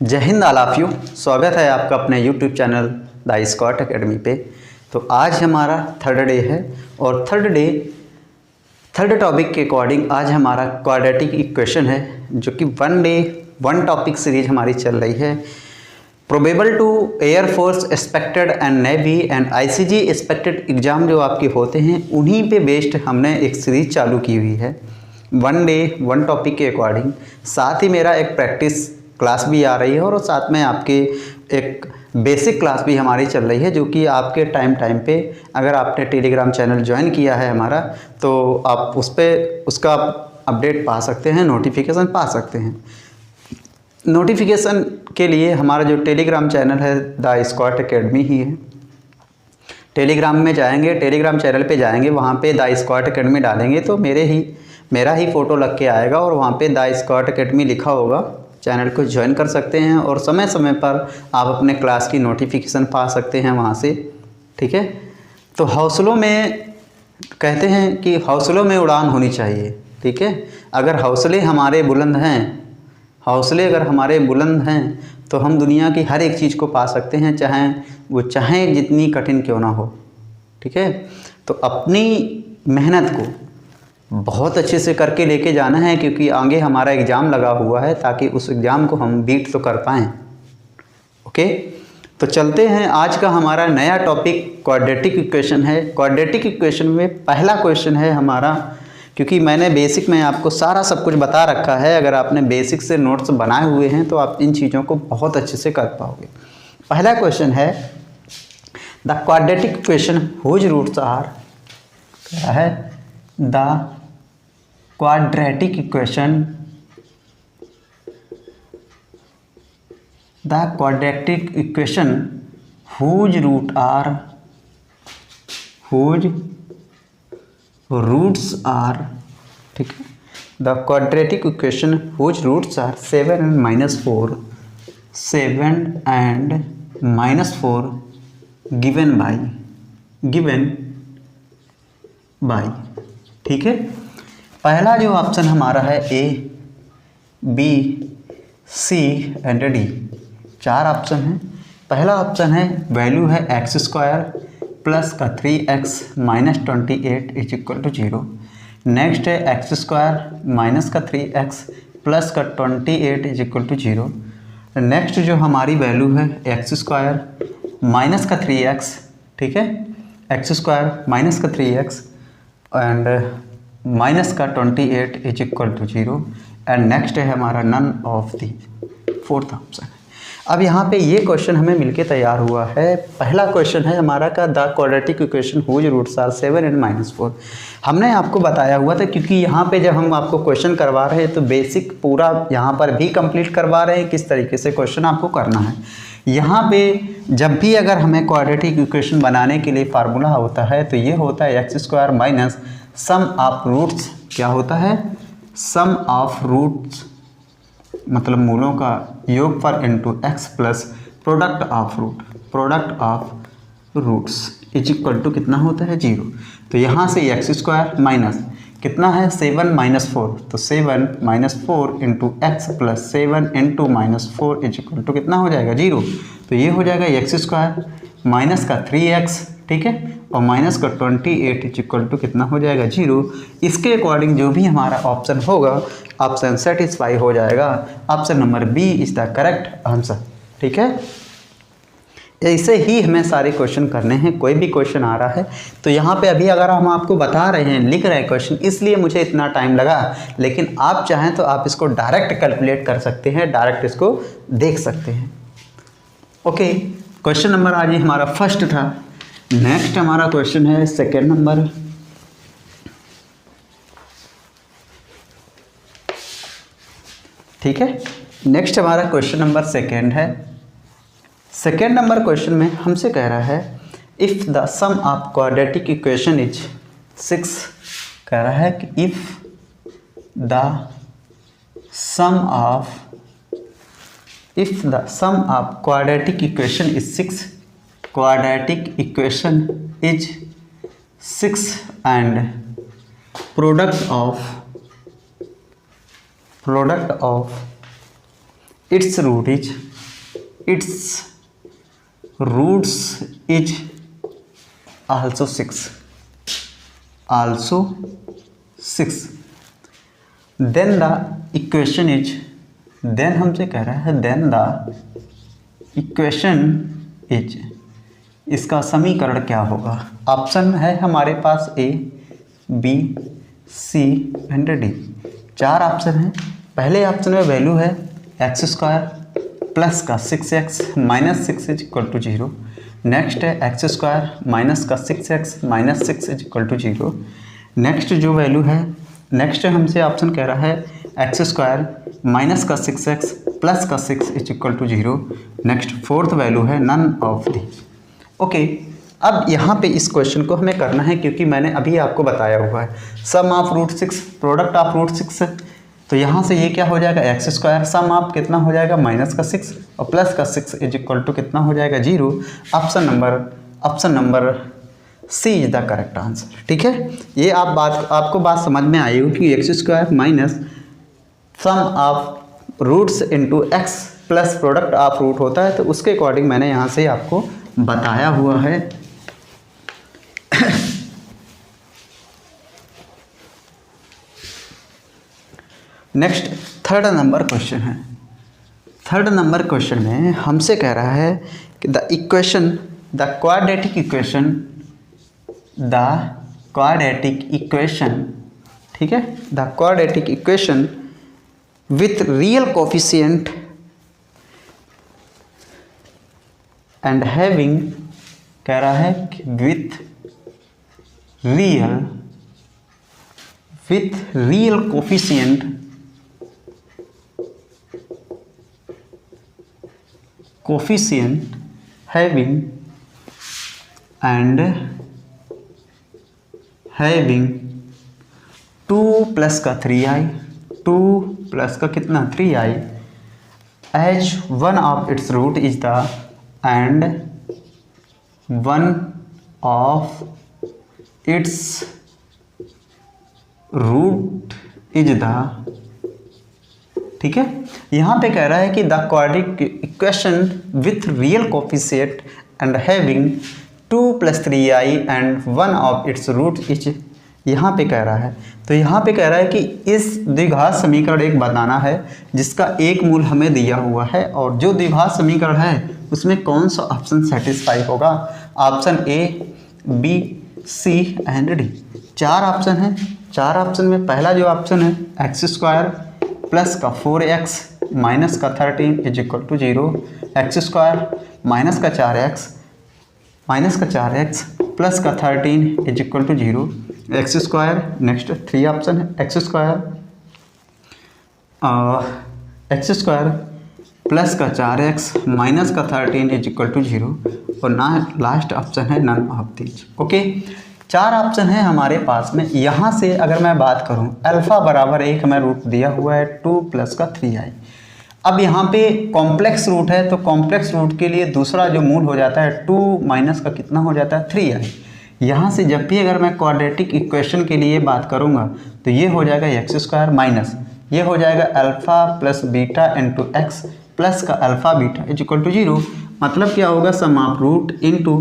जय Hind all of you. स्वागत है आपका अपने YouTube channel the Scott academy पे। तो आज हमारा थर्ड डे है और थर्ड टॉपिक के अकॉर्डिंग आज हमारा क्वाड्रेटिक इक्वेशन है, जो कि वन टॉपिक सीरीज हमारी चल रही है। Probable to air force expected and navy and ICG expected exam जो आपके होते हैं, उन्हीं पे बेस्ड हमने एक सीरीज चालू की हुई है वन टॉपिक के अकॉर्डिंग। साथ ही मेरा एक प्रैक्टिस क्लास भी आ रही है और साथ में आपके एक बेसिक क्लास भी हमारी चल रही है, जो कि आपके टाइम पे अगर आपने टेलीग्राम चैनल ज्वाइन किया है हमारा, तो आप उसका अपडेट पा सकते हैं, नोटिफिकेशन पा सकते हैं। नोटिफिकेशन के लिए हमारा जो टेलीग्राम चैनल है द स्कॉट एकेडमी ही है। टेलीग्राम में जाएंगे, टेलीग्राम चैनल पे जाएंगे, वहाँ पे द स्कॉट एकेडमी डालेंगे तो मेरा ही फ़ोटो लग के आएगा और वहाँ पे द स्कॉट एकेडमी लिखा होगा। चैनल को ज्वाइन कर सकते हैं और समय समय पर आप अपने क्लास की नोटिफिकेशन पा सकते हैं वहाँ से। ठीक है, तो हौसलों में कहते हैं कि हौसलों में उड़ान होनी चाहिए। ठीक है, अगर हौसले हमारे बुलंद हैं तो हम दुनिया की हर एक चीज़ को पा सकते हैं, चाहे जितनी कठिन क्यों ना हो। ठीक है, तो अपनी मेहनत को बहुत अच्छे से करके लेके जाना है, क्योंकि आगे हमारा एग्ज़ाम लगा हुआ है, ताकि उस एग्ज़ाम को हम बीट तो कर पाएँ। ओके, तो चलते हैं। आज का हमारा नया टॉपिक क्वाड्रेटिक इक्वेशन है। क्वाड्रेटिक इक्वेशन में पहला क्वेश्चन है हमारा, क्योंकि मैंने बेसिक में आपको सारा सब कुछ बता रखा है। अगर आपने बेसिक से नोट्स बनाए हुए हैं तो आप इन चीज़ों को बहुत अच्छे से कर पाओगे। पहला क्वेश्चन है the quadratic equation whose roots are, क्या है the quadratic equation whose roots are, ठीक है, the quadratic equation whose roots are 7 and -4 given by, ठीक है। पहला जो ऑप्शन हमारा है A, B, C and D, 4 option हैं। पहला ऑप्शन है वैल्यू है x² प्लस का 3x minus 28 is equal to 0। Next है x² माइनस का 3x प्लस का 28 इज इक्वल टू 0। नेक्स्ट जो हमारी वैल्यू है x² माइनस का 3x, ठीक है, x² माइनस का 3x एंड माइनस का 28 is equal to 0। And next है हमारा none of the, fourth option. अब यहाँ पे ये क्वेश्चन हमें मिलके तैयार हुआ है। पहला क्वेश्चन है हमारा का the quadratic equation whose roots are 7 and -4। हमने आपको बताया हुआ था, क्योंकि यहाँ पे जब हम आपको क्वेश्चन करवा रहे हैं तो बेसिक पूरा यहाँ पर भी कंप्लीट करवा रहे हैं, किस तरीके से क्वेश्चन आपको करना है। यहाँ पे जब भी अगर हमें क्वाड्रेटिक इक्वेशन बनाने के लिए फार्मूला होता है तो ये होता है x² minus sum of roots, क्या होता है, सम ऑफ रूट्स मतलब मूलों का योग पर into x plus product of roots is equal to कितना होता है, 0। तो यहाँ से x² माइनस कितना है 7 -4, तो 7 -4 into x plus 7 into -4 is equal to कितना हो जाएगा, 0। तो ये हो जाएगा x² माइनस का 3x, ठीक है, और माइनस का 28 इज इक्वल टू कितना हो जाएगा, 0। इसके अकॉर्डिंग जो भी हमारा ऑप्शन होगा, ऑप्शन सेटिस्फाई हो जाएगा। Option number B is the correct answer. ठीक है, ऐसे ही हमें सारे क्वेश्चन करने हैं। कोई भी क्वेश्चन आ रहा है तो यहाँ पे अभी अगर हम आपको बता रहे हैं, लिख रहे हैं क्वेश्चन, इसलिए मुझे इतना टाइम लगा, लेकिन आप चाहें तो आप इसको डायरेक्ट कैलकुलेट कर सकते हैं, डायरेक्ट इसको देख सकते हैं। ओके, क्वेश्चन नंबर आज ये हमारा फर्स्ट था। नेक्स्ट हमारा क्वेश्चन है सेकेंड नंबर। ठीक है, नेक्स्ट हमारा क्वेश्चन नंबर सेकेंड है। सेकेंड नंबर क्वेश्चन में हमसे कह रहा है if the sum of quadratic equation is 6, कह रहा है कि if the sum of quadratic equation is 6, quadratic equation is 6 and product of its roots is also 6, then the equation is, then हमसे कह रहा है then the equation is, इसका समीकरण क्या होगा। ऑप्शन है हमारे पास A, B, C and D, 4 option हैं। पहले ऑप्शन में वैल्यू है एक्स स्क्वायर प्लस का 6x minus 6 is equal to 0। Next है एक्स स्क्वायर माइनस का 6x minus 6 is equal to 0। Next जो वैल्यू है, नेक्स्ट हमसे ऑप्शन कह रहा है एक्स स्क्वायर माइनस का 6x प्लस का 6 is equal to 0। Next fourth value है नन ऑफ दी। ओके, अब यहाँ पे इस क्वेश्चन को हमें करना है क्योंकि मैंने अभी आपको बताया हुआ है sum of root 6 product of root 6 है। तो यहाँ से ये क्या हो जाएगा एक्स स्क्वायर सम ऑफ कितना हो जाएगा माइनस का 6 और प्लस का 6 इज इक्वल टू कितना हो जाएगा 0। Option number C is the correct answer. ठीक है, ये आपको बात समझ में आई होगी कि x square minus sum of roots into x plus product of root होता है, तो उसके अकॉर्डिंग मैंने यहाँ से आपको बताया हुआ है। नेक्स्ट थर्ड नंबर क्वेश्चन है। थर्ड नंबर क्वेश्चन में हमसे कह रहा है कि द क्वाड्रेटिक इक्वेशन, ठीक है, the quadratic equation with real coefficient and having, कह रहा है कि with real coefficient having 2 plus का 3i, 2 प्लस का कितना 3i as one of its root is the and one of its root is the, ठीक है। यहाँ पे कह रहा है कि the quadratic equation with real coefficient and having 2 + 3i and one of its root is, यहाँ पे कह रहा है। तो यहाँ पे कह रहा है कि इस द्विघात समीकरण एक बनाना है जिसका एक मूल हमें दिया हुआ है और जो द्विघात समीकरण है उसमें कौन सा ऑप्शन सेटिस्फाई होगा। Option A, B, C and D, 4 option है। 4 ऑप्शन में पहला जो ऑप्शन है एक्स स्क्वायर प्लस का 4x माइनस का 13 is equal to 0, x square minus का 4x प्लस का 13 is equal to 0, x square. Next 3 option है एक्स स्क्वायर प्लस का 4x माइनस का 13 इज इक्वल टू 0 और ना लास्ट ऑप्शन है none of these. Okay, 4 option है हमारे पास में। यहाँ से अगर मैं बात करूँ अल्फ़ा बराबर 1 हमें रूट दिया हुआ है 2 प्लस का 3i। अब यहाँ पे कॉम्प्लेक्स रूट है तो कॉम्प्लेक्स रूट के लिए दूसरा जो मूल हो जाता है 2 माइनस का कितना हो जाता है 3i। यहाँ से जब भी अगर मैं क्वाड्रेटिक इक्वेशन के लिए बात करूँगा तो ये हो जाएगा एक्स स्क्वायर माइनस ये हो जाएगा alpha plus beta into x plus का alpha beta is equal to 0। मतलब क्या होगा sum of root into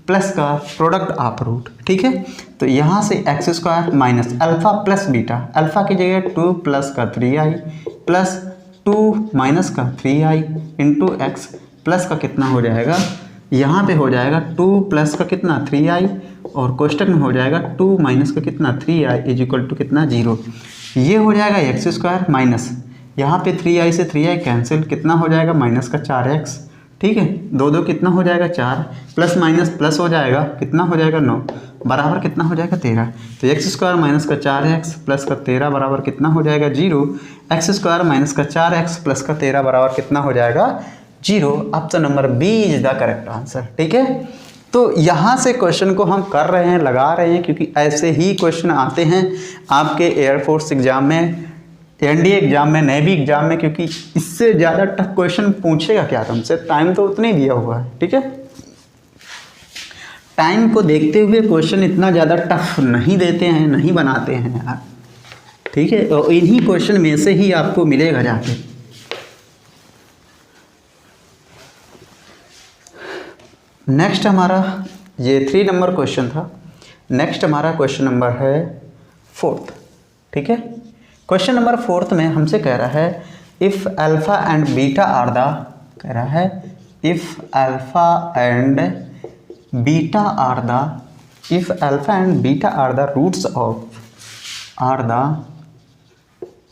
plus का प्रोडक्ट ऑफ रूट, ठीक है। तो यहाँ से x square minus alpha plus beta, alpha की जगह 2 प्लस का 3i प्लस 2 माइनस का 3i इंटू एक्स प्लस का कितना हो जाएगा, यहाँ पे हो जाएगा 2 प्लस का कितना 3i और कोष्टक में हो जाएगा 2 माइनस का कितना 3i इज इक्वल टू कितना 0। ये हो जाएगा एक्स स्क्वायर माइनस यहाँ पे 3i से 3i कैंसिल, कितना हो जाएगा माइनस का 4x, ठीक है। 2 कितना हो जाएगा 4 प्लस माइनस प्लस हो जाएगा कितना हो जाएगा 9 बराबर कितना हो जाएगा 13। तो एक्स स्क्वायर माइनस का 4x प्लस का 13 बराबर कितना हो जाएगा 0। एक्स स्क्वायर माइनस का 4x प्लस का 13 बराबर कितना हो जाएगा 0। Option number B is the correct answer, ठीक है। तो यहाँ से क्वेश्चन को हम कर रहे हैं, लगा रहे हैं, क्योंकि ऐसे ही क्वेश्चन आते हैं आपके एयरफोर्स एग्जाम में, एनडीए एग्जाम में, नेवी एग्जाम में, क्योंकि इससे ज़्यादा टफ क्वेश्चन पूछेगा क्या तुमसे, टाइम तो उतना ही दिया हुआ है, ठीक है। टाइम को देखते हुए क्वेश्चन इतना ज़्यादा टफ नहीं देते हैं, नहीं बनाते हैं यार, ठीक है। और इन्हीं क्वेश्चन में से ही आपको मिलेगा जाके। नेक्स्ट हमारा ये 3 नंबर क्वेश्चन था। नेक्स्ट हमारा क्वेश्चन नंबर है 4th। ठीक है, क्वेश्चन नंबर 4th में हमसे कह रहा है if alpha and beta are the, कह रहा है if alpha and beta are the, if alpha and beta are the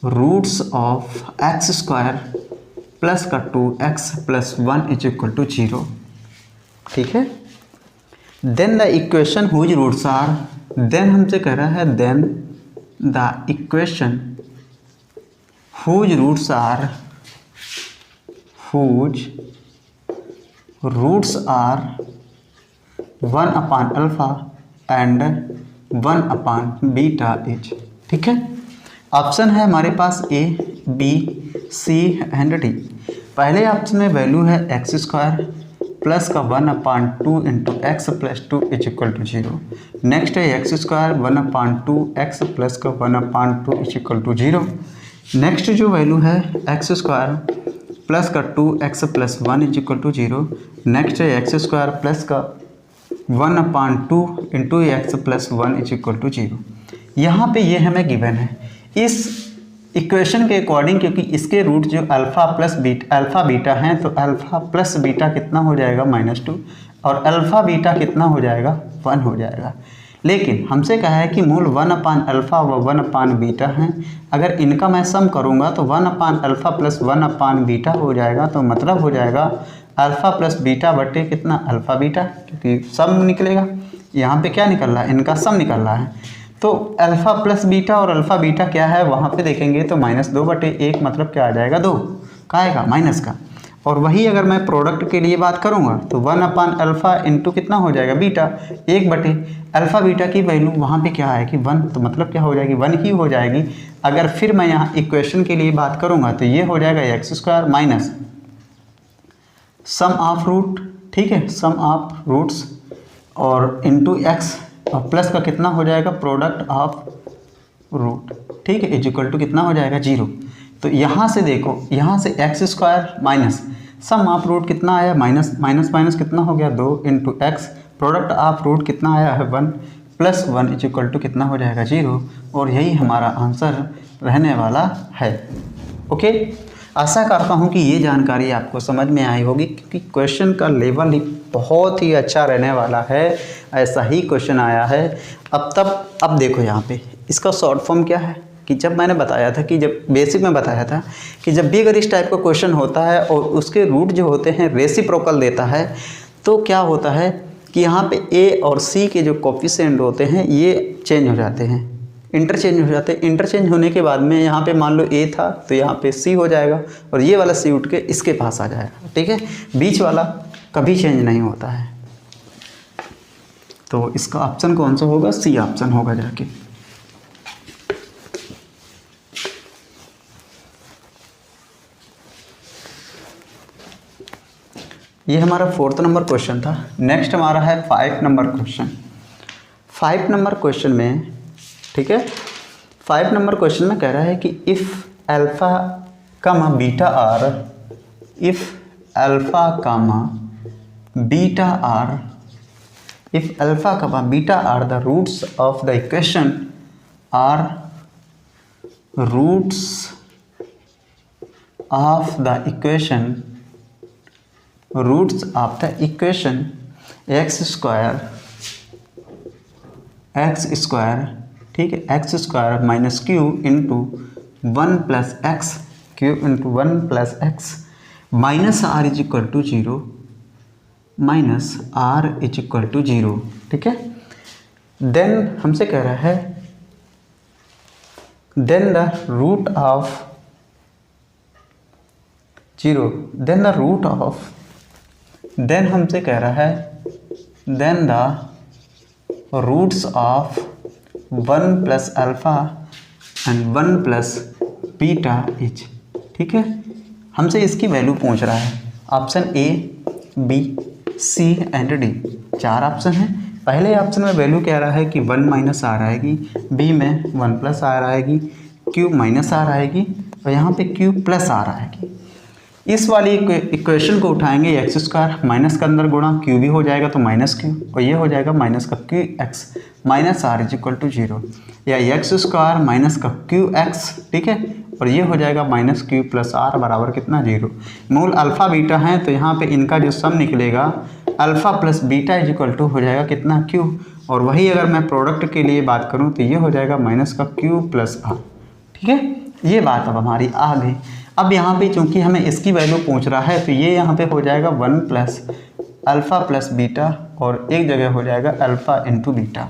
roots of x square plus का 2x plus 1 is equal to 0। ठीक है, then the equation whose roots are, then हमसे कह रहा है then the equation whose roots are 1 upon alpha and 1 upon beta is. ठीक है, option है हमारे पास A, B, C and D। पहले ऑप्शन में वैल्यू है एक्स स्क्वायर प्लस का 1/2 into x plus 2 is equal to 0। Next है एक्स स्क्वायर 1/2 एक्स प्लस का 1/2 इज इक्वल टू 0। नेक्स्ट जो वैल्यू है एक्स स्क्वायर प्लस का 2x plus 1 is equal to 0। Next है एक्स स्क्वायर प्लस का 1/2 into x plus 1 is equal to 0। यहाँ पे ये हमें गिवन है इस इक्वेशन के अकॉर्डिंग, क्योंकि इसके रूट जो अल्फ़ा बीटा हैं, तो अल्फ़ा प्लस बीटा कितना हो जाएगा -2 और अल्फ़ा बीटा कितना हो जाएगा 1 हो जाएगा। लेकिन हमसे कहा है कि मूल 1 अल्फ़ा व 1 बीटा हैं, अगर इनका मैं सम करूँगा तो 1 अल्फ़ा प्लस 1 बीटा हो जाएगा, तो मतलब हो जाएगा अल्फ़ा प्लस बीटा बटे कितना अल्फ़ा बीटा, क्योंकि सम निकलेगा। यहाँ पे क्या निकल रहा है, इनका सम निकल रहा है। तो अल्फ़ा प्लस बीटा और अल्फ़ा बीटा क्या है वहाँ पे देखेंगे तो -2/1 मतलब क्या आ जाएगा 2 का आएगा माइनस का। और वही अगर मैं प्रोडक्ट के लिए बात करूँगा तो 1 अल्फ़ा इंटू कितना हो जाएगा बीटा, 1/अल्फ़ा बीटा की वैल्यू वहाँ पे क्या आएगी 1, तो मतलब क्या हो जाएगी 1 ही हो जाएगी। अगर फिर मैं यहाँ इक्वेशन के लिए बात करूँगा तो ये हो जाएगा x square minus sum of root, ठीक है, सम ऑफ रूट्स और इंटू एक्स और प्लस का कितना हो जाएगा प्रोडक्ट ऑफ रूट, ठीक है, इज इक्वल टू कितना हो जाएगा 0। तो यहाँ से देखो, यहाँ से x square minus sum of root कितना आया माइनस कितना हो गया 2 into x, product of root कितना आया है 1 प्लस 1 इज इक्वल टू कितना हो जाएगा 0। और यही हमारा आंसर रहने वाला है। ओके, आशा करता हूँ कि ये जानकारी आपको समझ में आई होगी, क्योंकि क्वेश्चन का लेवल ही बहुत ही अच्छा रहने वाला है। ऐसा ही क्वेश्चन आया है। अब देखो यहाँ पे इसका शॉर्ट फॉर्म क्या है, कि जब मैंने बताया था कि जब बेसिक में बताया था कि जब भी अगर इस टाइप का क्वेश्चन होता है और उसके रूट जो होते हैं रेसिप्रोकल देता है, तो क्या होता है कि यहाँ पे A और C के जो कोफिशिएंट होते हैं ये चेंज हो जाते हैं, इंटरचेंज हो जाते हैं। इंटरचेंज होने के बाद में यहाँ पे मान लो A था तो यहाँ पे C हो जाएगा और ये वाला C उठ के इसके पास आ जाएगा, ठीक है। बीच वाला कभी चेंज नहीं होता है। तो इसका ऑप्शन कौन सा होगा, C ऑप्शन होगा जाके। ये हमारा 4th नंबर क्वेश्चन था। नेक्स्ट हमारा है 5 नंबर क्वेश्चन। 5 नंबर क्वेश्चन में, ठीक है, 5 नंबर क्वेश्चन में कह रहा है कि if alpha comma beta are, if alpha comma beta are, if alpha comma beta are the roots of the equation are roots of the equation, roots of the equation x square, ठीक है, x square minus q into 1 plus x, q into 1 plus x minus r is equal to 0, minus r is equal to 0, ठीक है। Then हमसे कह रहा है then the root of 0, then the root of, then हमसे कह रहा है then the roots of 1 plus alpha and 1 plus beta is, ठीक है। हमसे इसकी वैल्यू पूछ रहा है। Option A, B, C and D, 4 option है। पहले ऑप्शन में वैल्यू कह रहा है कि 1 माइनस आर आएगी, B में 1 प्लस आर आएगी, Q माइनस आर आएगी और यहाँ पे Q प्लस आर आएगी। इस वाली इक्वेशन को उठाएंगे एक्स स्क्वायर माइनस का अंदर गुणा क्यू भी हो जाएगा तो माइनस क्यू, और ये हो जाएगा माइनस का q x minus r is equal to 0, या एक्स स्क्वायर माइनस का क्यू एक्स, ठीक है, और ये हो जाएगा माइनस क्यू प्लस आर बराबर कितना 0। मूल अल्फ़ा बीटा है तो यहाँ पे इनका जो सम निकलेगा alpha plus beta is equal to हो जाएगा कितना क्यू, और वही अगर मैं प्रोडक्ट के लिए बात करूँ तो ये हो जाएगा माइनस का क्यू प्लस आर, ठीक है। ये बात अब हमारी आ गई। अब यहाँ पे चूंकि हमें इसकी वैल्यू पूछ रहा है तो ये यहाँ पे हो जाएगा 1 प्लस अल्फ़ा प्लस बीटा, और एक जगह हो जाएगा अल्फ़ा इंटू बीटा,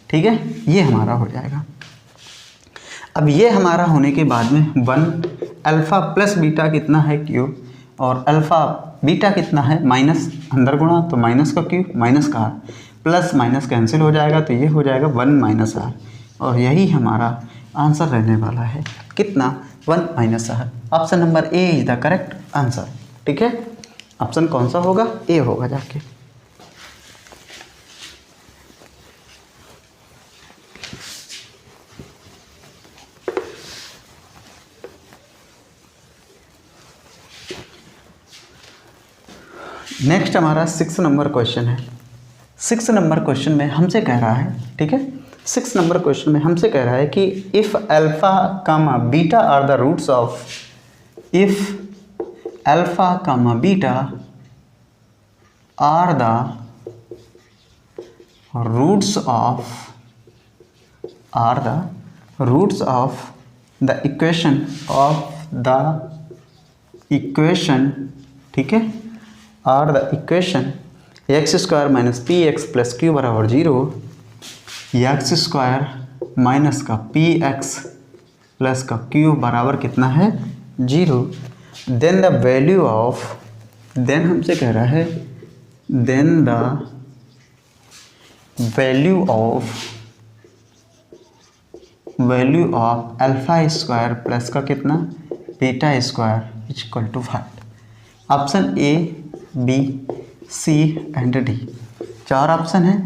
ठीक है, ये हमारा हो जाएगा। अब ये हमारा होने के बाद में 1 अल्फ़ा प्लस बीटा कितना है क्यू, और अल्फ़ा बीटा कितना है माइनस अंदर गुणा तो माइनस का क्यू माइनस का आर, प्लस माइनस कैंसिल हो जाएगा तो ये हो जाएगा 1 माइनस आर, और यही हमारा आंसर रहने वाला है कितना 1 minus r. Option number A is the correct answer, ठीक है। ऑप्शन कौन सा होगा, ए होगा जाके। नेक्स्ट हमारा 6 नंबर क्वेश्चन है। 6 नंबर क्वेश्चन में हमसे कह रहा है, ठीक है, 6 नंबर क्वेश्चन में हमसे कह रहा है कि if alpha comma beta are the roots of, if alpha comma beta are the roots of the equation, ठीक है, are the equation x square minus p x plus q बराबर 0, एक्स स्क्वायर माइनस का p x plus का q बराबर कितना है 0, then the value of, then हमसे कह रहा है then the value of alpha square plus का कितना beta square is equal to 5। Option A B C and D, 4 option है।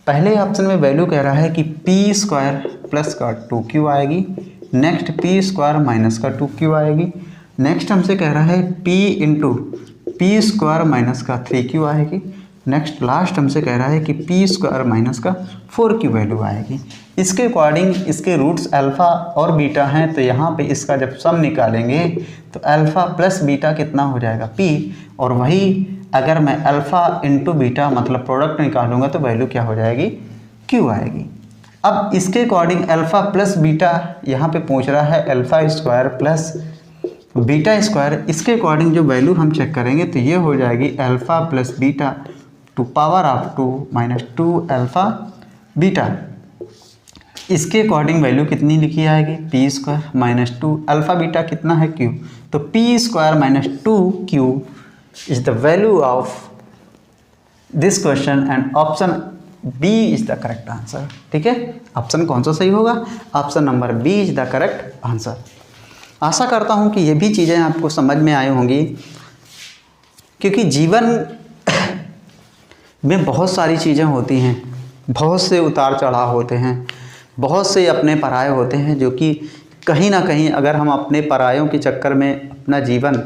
पहले ऑप्शन में वैल्यू कह रहा है कि पी स्क्वायर प्लस का 2q आएगी, नेक्स्ट पी स्क्वायर माइनस का 2q आएगी, नेक्स्ट हमसे कह रहा है p into P square minus का 3q आएगी, नेक्स्ट लास्ट हमसे कह रहा है कि पी स्क्वायर माइनस का 4q वैल्यू आएगी। इसके अकॉर्डिंग इसके रूट्स अल्फ़ा और बीटा हैं तो यहाँ पे इसका जब सम निकालेंगे तो अल्फ़ा प्लस बीटा कितना हो जाएगा p, और वही अगर मैं अल्फ़ा इंटू बीटा मतलब प्रोडक्ट निकालूंगा तो वैल्यू क्या हो जाएगी q आएगी। अब इसके अकॉर्डिंग अल्फ़ा प्लस बीटा यहाँ पे पूछ रहा है alpha square plus beta square, इसके अकॉर्डिंग जो वैल्यू हम चेक करेंगे तो ये हो जाएगी alpha plus beta to power of 2 minus 2 alpha beta. इसके अकॉर्डिंग वैल्यू कितनी लिखी आएगी p square minus 2 alpha beta कितना है क्यू, तो p square minus 2q is the value of this question and option B is the correct answer, ठीक है। Option कौन सा सही होगा, option number B is the correct answer. आशा करता हूँ कि ये भी चीज़ें आपको समझ में आई होंगी, क्योंकि जीवन में बहुत सारी चीज़ें होती हैं, बहुत से उतार चढ़ाव होते हैं, बहुत से अपने पराये होते हैं, जो कि कहीं ना कहीं अगर हम अपने परायों के चक्कर में अपना जीवन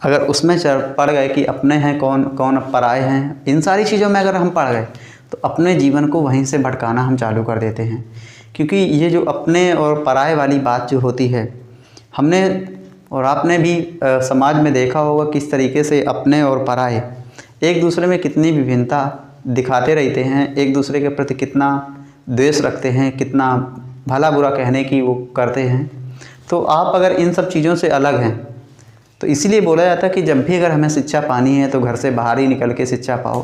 अगर उसमें पड़ गए कि अपने हैं कौन कौन पराये हैं, इन सारी चीज़ों में अगर हम पड़ गए तो अपने जीवन को वहीं से भटकाना हम चालू कर देते हैं। क्योंकि ये जो अपने और पराये वाली बात जो होती है, हमने और आपने भी समाज में देखा होगा किस तरीके से अपने और पराये एक दूसरे में कितनी विभिन्नता दिखाते रहते हैं, एक दूसरे के प्रति कितना द्वेष रखते हैं, कितना भला बुरा कहने की वो करते हैं। तो आप अगर इन सब चीज़ों से अलग हैं तो इसीलिए बोला जाता है कि जब भी अगर हमें शिक्षा पानी है तो घर से बाहर ही निकल के शिक्षा पाओ,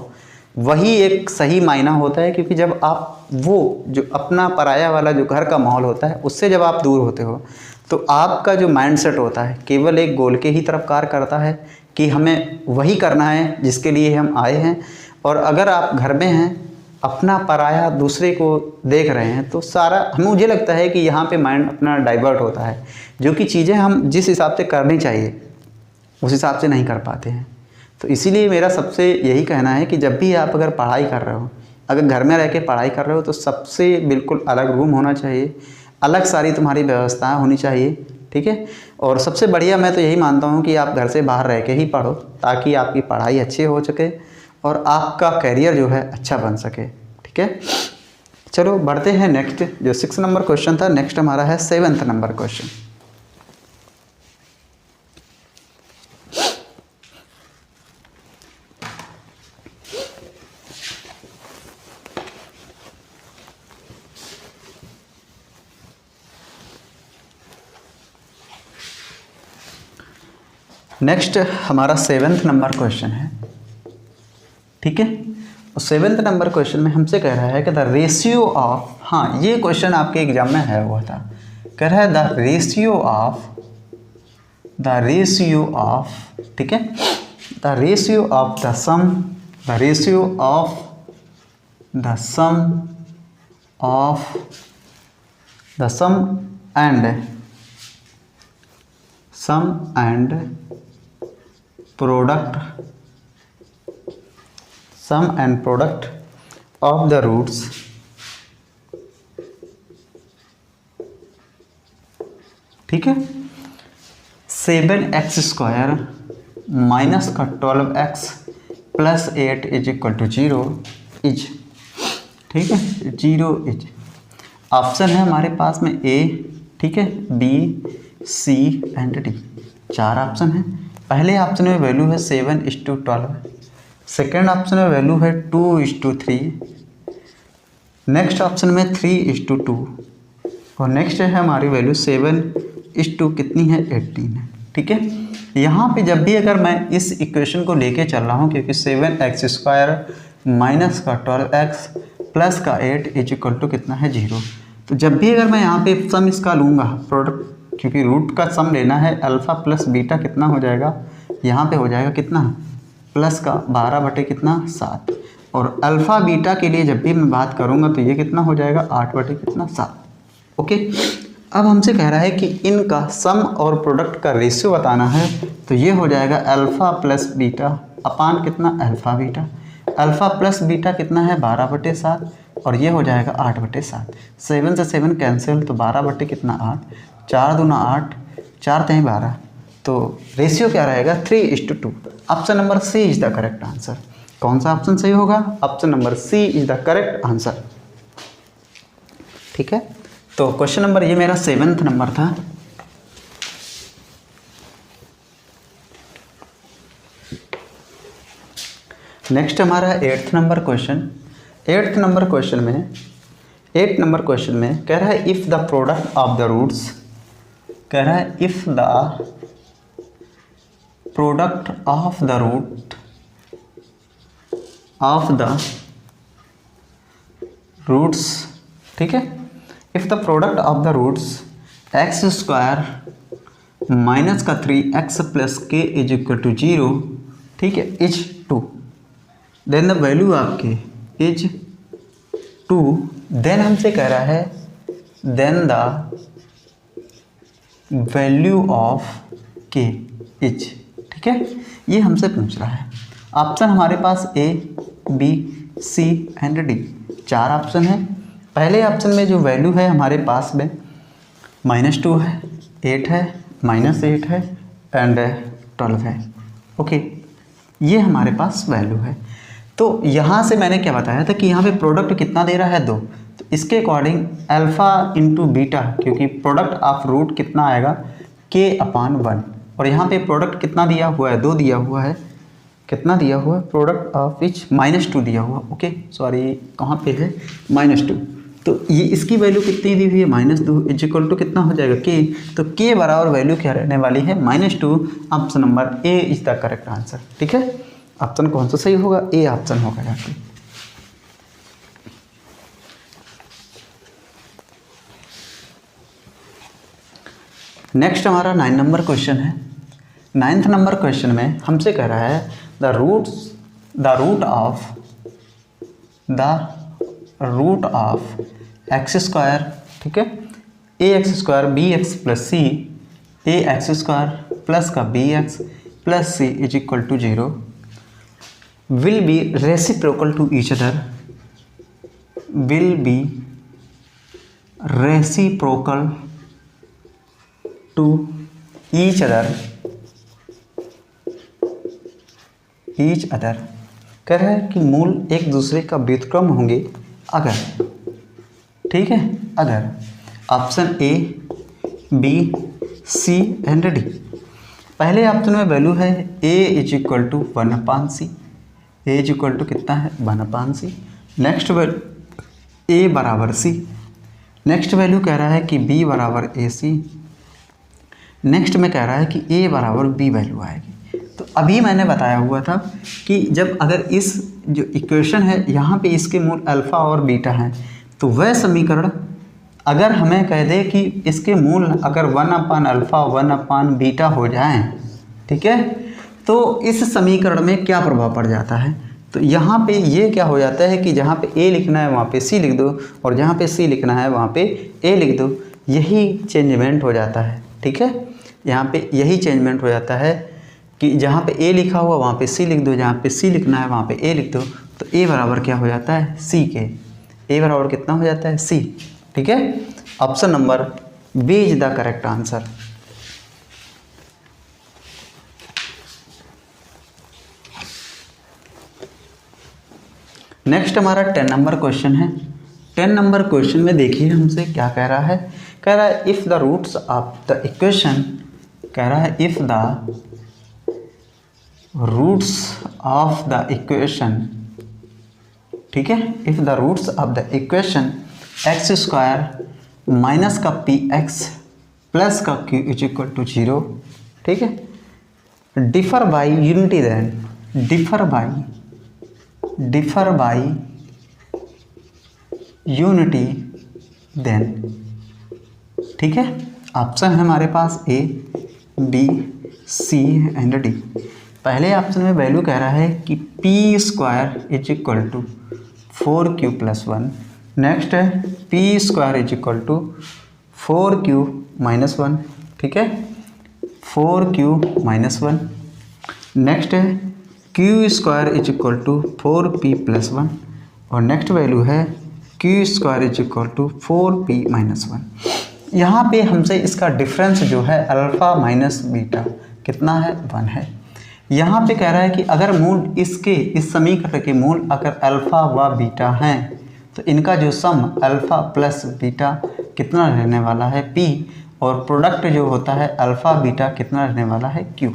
वही एक सही मायना होता है। क्योंकि जब आप वो जो अपना पराया वाला जो घर का माहौल होता है उससे जब आप दूर होते हो तो आपका जो माइंडसेट होता है केवल एक गोल के ही तरफ कार्य करता है कि हमें वही करना है जिसके लिए हम आए हैं। और अगर आप घर में हैं, अपना पराया दूसरे को देख रहे हैं, तो सारा मुझे लगता है कि यहाँ पे माइंड अपना डाइवर्ट होता है, जो कि चीज़ें हम जिस हिसाब से करनी चाहिए उस हिसाब से नहीं कर पाते हैं। तो इसीलिए मेरा सबसे यही कहना है कि जब भी आप अगर पढ़ाई कर रहे हो, अगर घर में रह के पढ़ाई कर रहे हो, तो सबसे बिल्कुल अलग रूम होना चाहिए, अलग सारी तुम्हारी व्यवस्थाएं होनी चाहिए, ठीक है। और सबसे बढ़िया मैं तो यही मानता हूँ कि आप घर से बाहर रह के ही पढ़ो, ताकि आपकी पढ़ाई अच्छी हो सके और आपका करियर जो है अच्छा बन सके, ठीक है। चलो बढ़ते हैं नेक्स्ट, जो 6 नंबर क्वेश्चन था, नेक्स्ट हमारा है 7th नंबर क्वेश्चन। नेक्स्ट हमारा 7th नंबर क्वेश्चन है, ठीक है। और 7th नंबर क्वेश्चन में हमसे कह रहा है कि द रेशियो ऑफ, हाँ ये क्वेश्चन आपके एग्जाम में है हुआ था, कह रहा है द रेशियो ऑफ, ठीक है, the ratio of the sum, the ratio of the sum and product of the roots ठीक है, 7x² माइनस का 12x plus 8 is equal to 0 is, ठीक है, 0 इज। ऑप्शन है हमारे पास में ए, ठीक है, B, C and D, 4 option है। पहले ऑप्शन में वैल्यू है 7:12, सेकेंड ऑप्शन में वैल्यू है 2:3, नेक्स्ट ऑप्शन में 3:2 और नेक्स्ट है हमारी वैल्यू 7 कितनी है 18 है, ठीक है। यहाँ पे जब भी अगर मैं इस इक्वेशन को लेके चल रहा हूँ, क्योंकि 7x² माइनस का 12x प्लस का 8 इज इक्वल टू कितना है 0, तो जब भी अगर मैं यहाँ पे सम इसका लूँगा प्रोडक्ट, क्योंकि रूट का सम लेना है, अल्फ़ा प्लस बीटा कितना हो जाएगा, यहाँ पे हो जाएगा कितना प्लस का 12 कितना 7, और अल्फ़ा बीटा के लिए जब भी मैं बात करूँगा तो ये कितना हो जाएगा 8 कितना 7। ओके, अब हमसे कह रहा है कि इनका सम और प्रोडक्ट का रेशियो बताना है, तो ये हो जाएगा अल्फ़ा प्लस बीटा अपान कितना alpha beta, alpha plus beta कितना है 12/7 और ये हो जाएगा 8/7, 7 से 7 कैंसिल तो 12 कितना 8, 4 दूना 8, 4 3 12, तो रेशियो क्या रहेगा 3:2। Option number C is the correct answer. कौन सा ऑप्शन सही होगा, option number C is the correct answer, ठीक है। तो क्वेश्चन नंबर, ये मेरा 7th नंबर था। नेक्स्ट हमारा 8th number question. 8th number question में कह रहा है if the product of the roots, कह रहा है if the product of the roots, ठीक है, if the product of the roots x² minus का 3x plus k is equal to 0, ठीक है, इज 2, देन द वैल्यू आपके इज 2, देन हमसे कह रहा है then the value of k is, ठीक है, ये हमसे पूछ रहा है। ऑप्शन हमारे पास A, B, C and D, 4 option है। पहले ऑप्शन में जो वैल्यू है हमारे पास में -2 है, 8 है, -8 है एंड 12 है। ओके, ये हमारे पास वैल्यू है। तो यहाँ से मैंने क्या बताया था कि यहाँ पे प्रोडक्ट कितना दे रहा है 2, तो इसके अकॉर्डिंग अल्फ़ा इंटू बीटा, क्योंकि प्रोडक्ट ऑफ रूट कितना आएगा k/1, और यहाँ पे प्रोडक्ट कितना दिया हुआ है 2 दिया हुआ है, कितना दिया हुआ है प्रोडक्ट ऑफ विच -2 दिया हुआ, ओके सॉरी कहाँ पे है -2, तो ये इसकी वैल्यू कितनी दी हुई है -2 इज इक्वल टू कितना हो जाएगा k, तो k बराबर वैल्यू क्या रहने वाली है -2। Option number A is the correct answer, ठीक है। ऑप्शन कौन सा सही होगा, ए ऑप्शन होगा यहाँ पे। नेक्स्ट हमारा 9 नंबर क्वेश्चन है। 9th नंबर क्वेश्चन में हमसे कह रहा है द रूट ऑफ x², ठीक है, ax² bx plus c, ax² plus का bx plus C is equal to 0 will be reciprocal to each other, will be reciprocal to each other कह रहा है कि मूल एक दूसरे का व्युत्क्रम होंगे अगर, ठीक है, अगर option A, B, C and D. पहले ऑप्शन में वैल्यू है a is equal to 1/c, a is equal to कितना है 1/c। नेक्स्ट वैल्यू a बराबर c, नेक्स्ट वैल्यू कह रहा है कि b बराबर ac, नेक्स्ट में कह रहा है कि a बराबर b वैल्यू आएगी। तो अभी मैंने बताया हुआ था कि जब अगर इस जो इक्वेशन है यहाँ पे इसके मूल अल्फ़ा और बीटा हैं, तो वह समीकरण अगर हमें कह दे कि इसके मूल अगर 1/अल्फ़ा 1/बीटा हो जाएं, ठीक है, तो इस समीकरण में क्या प्रभाव पड़ जाता है। तो यहाँ पे ये क्या हो जाता है कि जहाँ पे a लिखना है वहाँ पे c लिख दो, और जहाँ पे c लिखना है वहाँ पे a लिख दो। यही चेंजमेंट हो जाता है, ठीक है, यहाँ पे यही चेंजमेंट हो जाता है कि जहाँ पे a लिखा हुआ वहाँ पे c लिख दो, जहाँ पे c लिखना है वहाँ पे a लिख दो। तो a बराबर क्या हो जाता है c के, a बराबर कितना हो जाता है c, ठीक है। Option number B is the correct answer. Next हमारा 10 नंबर क्वेश्चन है। 10 नंबर क्वेश्चन में देखिए हमसे क्या कह रहा है। कह रहा है if the roots of the equation, कह रहा है if the roots of the equation, ठीक है, if the roots of the equation x square minus का पी एक्स प्लस का क्यू इज इक्वल टू 0, ठीक है, differ by unity then, differ by unity then, ठीक है। ऑप्शन है हमारे पास A, B, C and D. पहले ऑप्शन में वैल्यू कह रहा है कि P square is equal to 4q + 1, next है P square is equal to 4q - 1, ठीक है, 4q - 1। नेक्स्ट है q square is equal to 4p + 1, और नेक्स्ट वैल्यू है q square is equal to 4p - 1। यहाँ पे हमसे इसका डिफरेंस जो है अल्फ़ा माइनस बीटा कितना है 1 है। यहाँ पे कह रहा है कि अगर मूल इसके इस समीकरण के मूल अगर अल्फ़ा व बीटा हैं, तो इनका जो सम अल्फ़ा प्लस बीटा कितना रहने वाला है p, और प्रोडक्ट जो होता है अल्फ़ा बीटा कितना रहने वाला है q।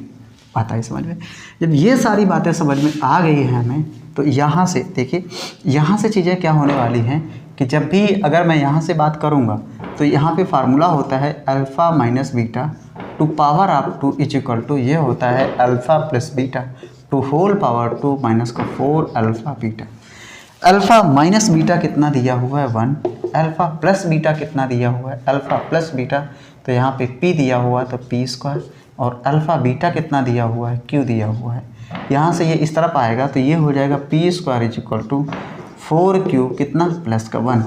आता है समझ में। जब ये सारी बातें समझ में आ गई है हमें, तो यहाँ से देखिए, यहाँ से चीज़ें क्या होने वाली हैं कि जब भी अगर मैं यहाँ से बात करूँगा तो यहाँ पे फार्मूला होता है alpha minus beta to power of 2 is equal to, ये होता है alpha plus beta to whole power 2 minus का 4 alpha beta. Alpha minus beta कितना दिया हुआ है 1, अल्फ़ा प्लस बीटा कितना दिया हुआ है अल्फ़ा प्लस बीटा, तो यहाँ पे p दिया हुआ है तो p स्क्वायर, और अल्फ़ा बीटा कितना दिया हुआ है q दिया हुआ है। यहाँ से ये इस तरफ आएगा तो ये हो जाएगा p square is equal to 4q कितना प्लस का 1।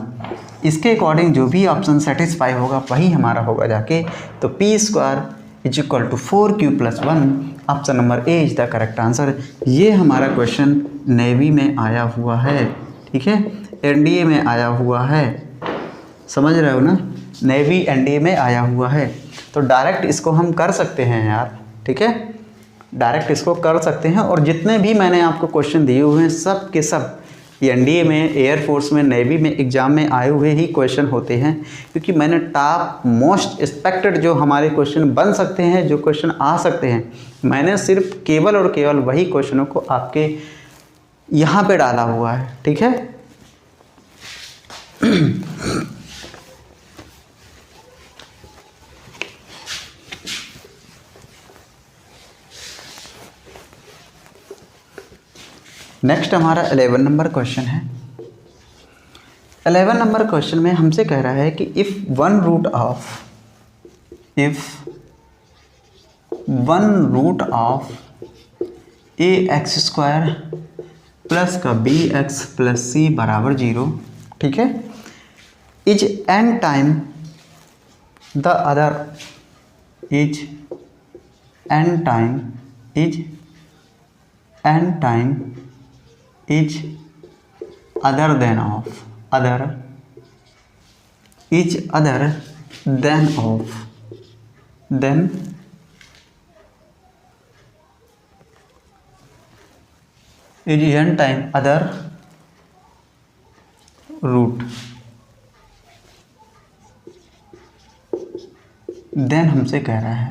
इसके अकॉर्डिंग जो भी ऑप्शन सेटिस्फाई होगा वही हमारा होगा जाके। तो p square is equal to 4q + 1, option number A is the correct answer. ये हमारा क्वेश्चन नेवी में आया हुआ है, ठीक है, एनडीए में आया हुआ है, समझ रहे हो ना, नेवी एनडीए में आया हुआ है। तो डायरेक्ट इसको हम कर सकते हैं यार, ठीक है, डायरेक्ट इसको कर सकते हैं। और जितने भी मैंने आपको क्वेश्चन दिए हुए हैं सब के सब एनडीए में, एयरफोर्स में, नेवी में एग्ज़ाम में आए हुए ही क्वेश्चन होते हैं, क्योंकि मैंने टॉप मोस्ट एक्सपेक्टेड जो हमारे क्वेश्चन बन सकते हैं, जो क्वेश्चन आ सकते हैं, मैंने सिर्फ केवल और केवल वही क्वेश्चनों को आपके यहाँ पे डाला हुआ है, ठीक है। नेक्स्ट हमारा 11 नंबर क्वेश्चन है। 11 नंबर क्वेश्चन में हमसे कह रहा है कि if one root of a x square plus का बी एक्स प्लस सी बराबर 0, ठीक है, is n time the other is n time is other then of then is n time other root, then हमसे कह रहा है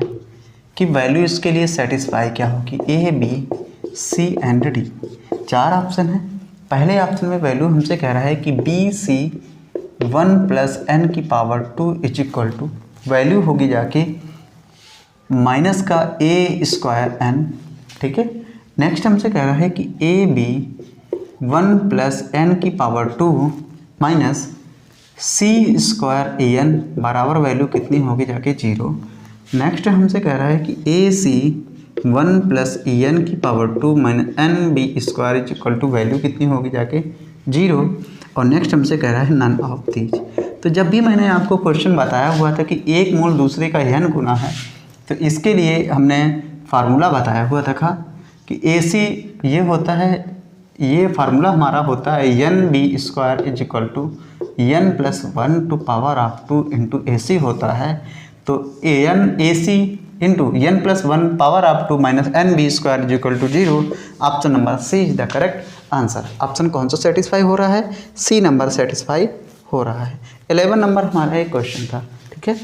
कि वैल्यू इसके लिए सेटिस्फाई क्या होगी, A B C and D. 4 option है। पहले ऑप्शन में वैल्यू हमसे कह रहा है कि बी सी 1 + n की power 2 is equal to value होगी जाके माइनस का a² n, ठीक है। नेक्स्ट हमसे कह रहा है कि ए बी 1 + n की पावर 2 माइनस c² an बराबर वैल्यू कितनी होगी जाके 0। नेक्स्ट हमसे कह रहा है कि ए सी 1 + en की power 2 minus nb² is equal to value कितनी होगी जाके 0। और नेक्स्ट हमसे कह रहा है नन ऑफ दीज। तो जब भी मैंने आपको क्वेश्चन बताया हुआ था कि एक मोल दूसरे का n गुना है, तो इसके लिए हमने फार्मूला बताया हुआ था कि ए सी ये होता है, ये फार्मूला हमारा होता है nb² is equal to n + 1 to power of 2 into A C होता है। तो A C into n + 1 power of 2 minus nb² is equal to 0। Option number C is the correct answer. Option कौन सा satisfy हो रहा है, सी number satisfy हो रहा है। 11 नंबर हमारा एक क्वेश्चन था, ठीक है।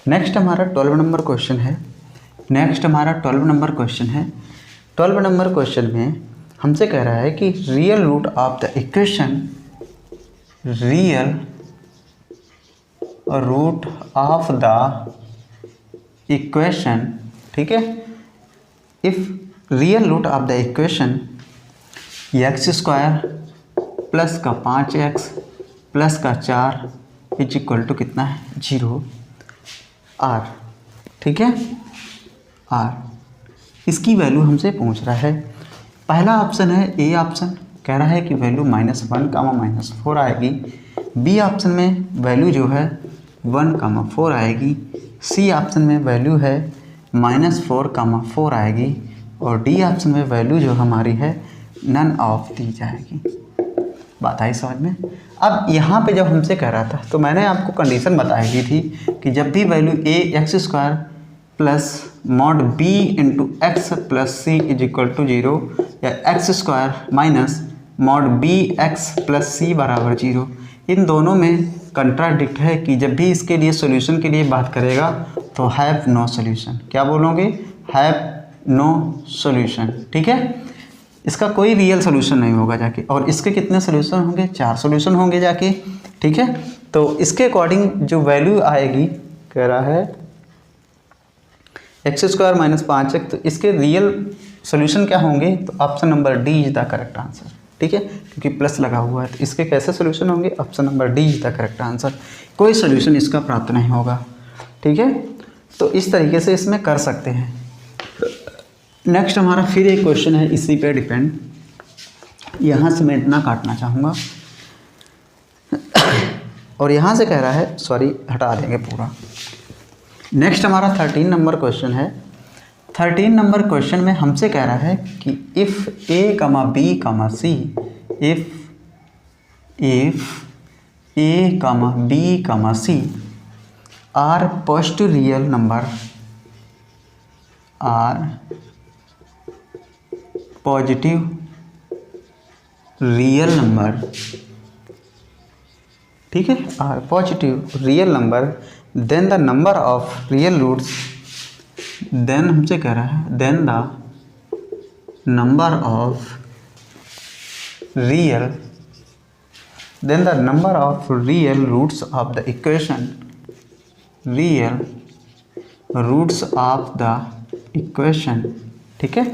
नेक्स्ट हमारा 12 नंबर क्वेश्चन है। 12 नंबर क्वेश्चन में हमसे कह रहा है कि real root of the equation, ठीक है, if real root of the equation x² plus का 5x प्लस का 4 इज इक्वल टू कितना है 0 r, ठीक है, r। इसकी वैल्यू हमसे पूछ रहा है। पहला ऑप्शन है ए ऑप्शन, कह रहा है कि वैल्यू -1, -4 आएगी। बी ऑप्शन में वैल्यू जो है 1, 4 आएगी। सी ऑप्शन में वैल्यू है -4, 4 आएगी। और डी ऑप्शन में वैल्यू जो हमारी है नन ऑफ दी जाएगी। बात आई समझ में। अब यहाँ पे जब हमसे कह रहा था तो मैंने आपको कंडीशन बताई दी थी कि जब भी value x² plus mod b into x plus C is equal to 0 या x² minus mod b x plus सी बराबर 0, इन दोनों में कंट्राडिक्ट है कि जब भी इसके लिए सॉल्यूशन के लिए बात करेगा तो हैव नो सॉल्यूशन। क्या बोलोगे, हैव नो सॉल्यूशन, ठीक है। इसका कोई रियल सोल्यूशन नहीं होगा जाके। और इसके कितने सोल्यूशन होंगे, 4 सोल्यूशन होंगे जाके, ठीक है। तो इसके अकॉर्डिंग जो वैल्यू आएगी, कह रहा है x² माइनस 5x, तो इसके रियल सोल्यूशन क्या होंगे, तो option number D is the correct answer, ठीक है, क्योंकि प्लस लगा हुआ है। तो इसके कैसे सोल्यूशन होंगे, option number D is the correct answer. कोई सोल्यूशन इसका प्राप्त नहीं होगा, ठीक है। तो इस तरीके से इसमें कर सकते हैं। नेक्स्ट हमारा फिर एक क्वेश्चन है इसी पे डिपेंड। यहाँ से मैं इतना काटना चाहूँगा और यहाँ से कह रहा है, सॉरी हटा देंगे पूरा। नेक्स्ट हमारा 13 नंबर क्वेश्चन है। 13 नंबर क्वेश्चन में हमसे कह रहा है कि if a, b, c, if a, b, c are positive real number, ठीक है, are positive real number, then the number of real roots, then हमसे कह रहा है then the number of real roots of the equation, ठीक है,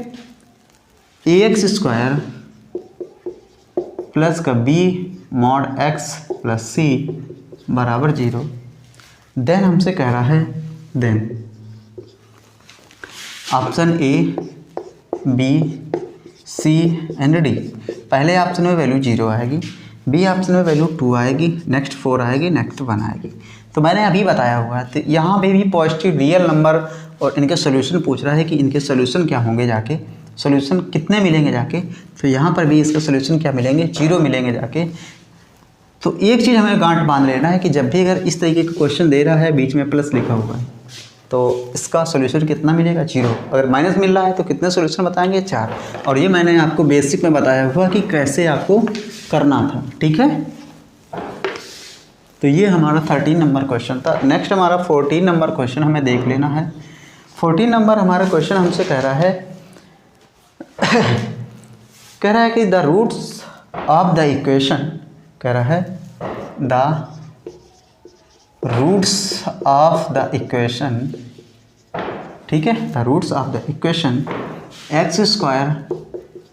ax² plus का b mod x plus c बराबर 0। देन हमसे कह रहा है then option A, B, C and D. पहले ऑप्शन में वैल्यू 0 आएगी, बी ऑप्शन में वैल्यू 2 आएगी, नेक्स्ट 4 आएगी, नेक्स्ट 1 आएगी। तो मैंने अभी बताया हुआ है। तो यहाँ पे भी पॉजिटिव रियल नंबर और इनके सोल्यूशन पूछ रहा है कि इनके सोल्यूशन क्या होंगे जाके। सोल्यूशन कितने मिलेंगे जाके, तो यहाँ पर भी इसका सोल्यूशन क्या मिलेंगे, 0 मिलेंगे जाके। तो एक चीज़ हमें गांठ बांध लेना है कि जब भी अगर इस तरीके का क्वेश्चन दे रहा है बीच में प्लस लिखा हुआ है तो इसका सोल्यूशन कितना मिलेगा, 0। अगर माइनस मिल रहा है तो कितने सोल्यूशन बताएंगे, 4। और ये मैंने आपको बेसिक में बताया हुआ कि कैसे आपको करना था, ठीक है। तो ये हमारा 13 नंबर क्वेश्चन था। नेक्स्ट हमारा 14 नंबर क्वेश्चन हमें देख लेना है। 14 नंबर हमारा क्वेश्चन हमसे कह रहा है कह रहा है कि the roots of the equation, कह रहा है the roots of the equation, ठीक है, the roots of the equation x²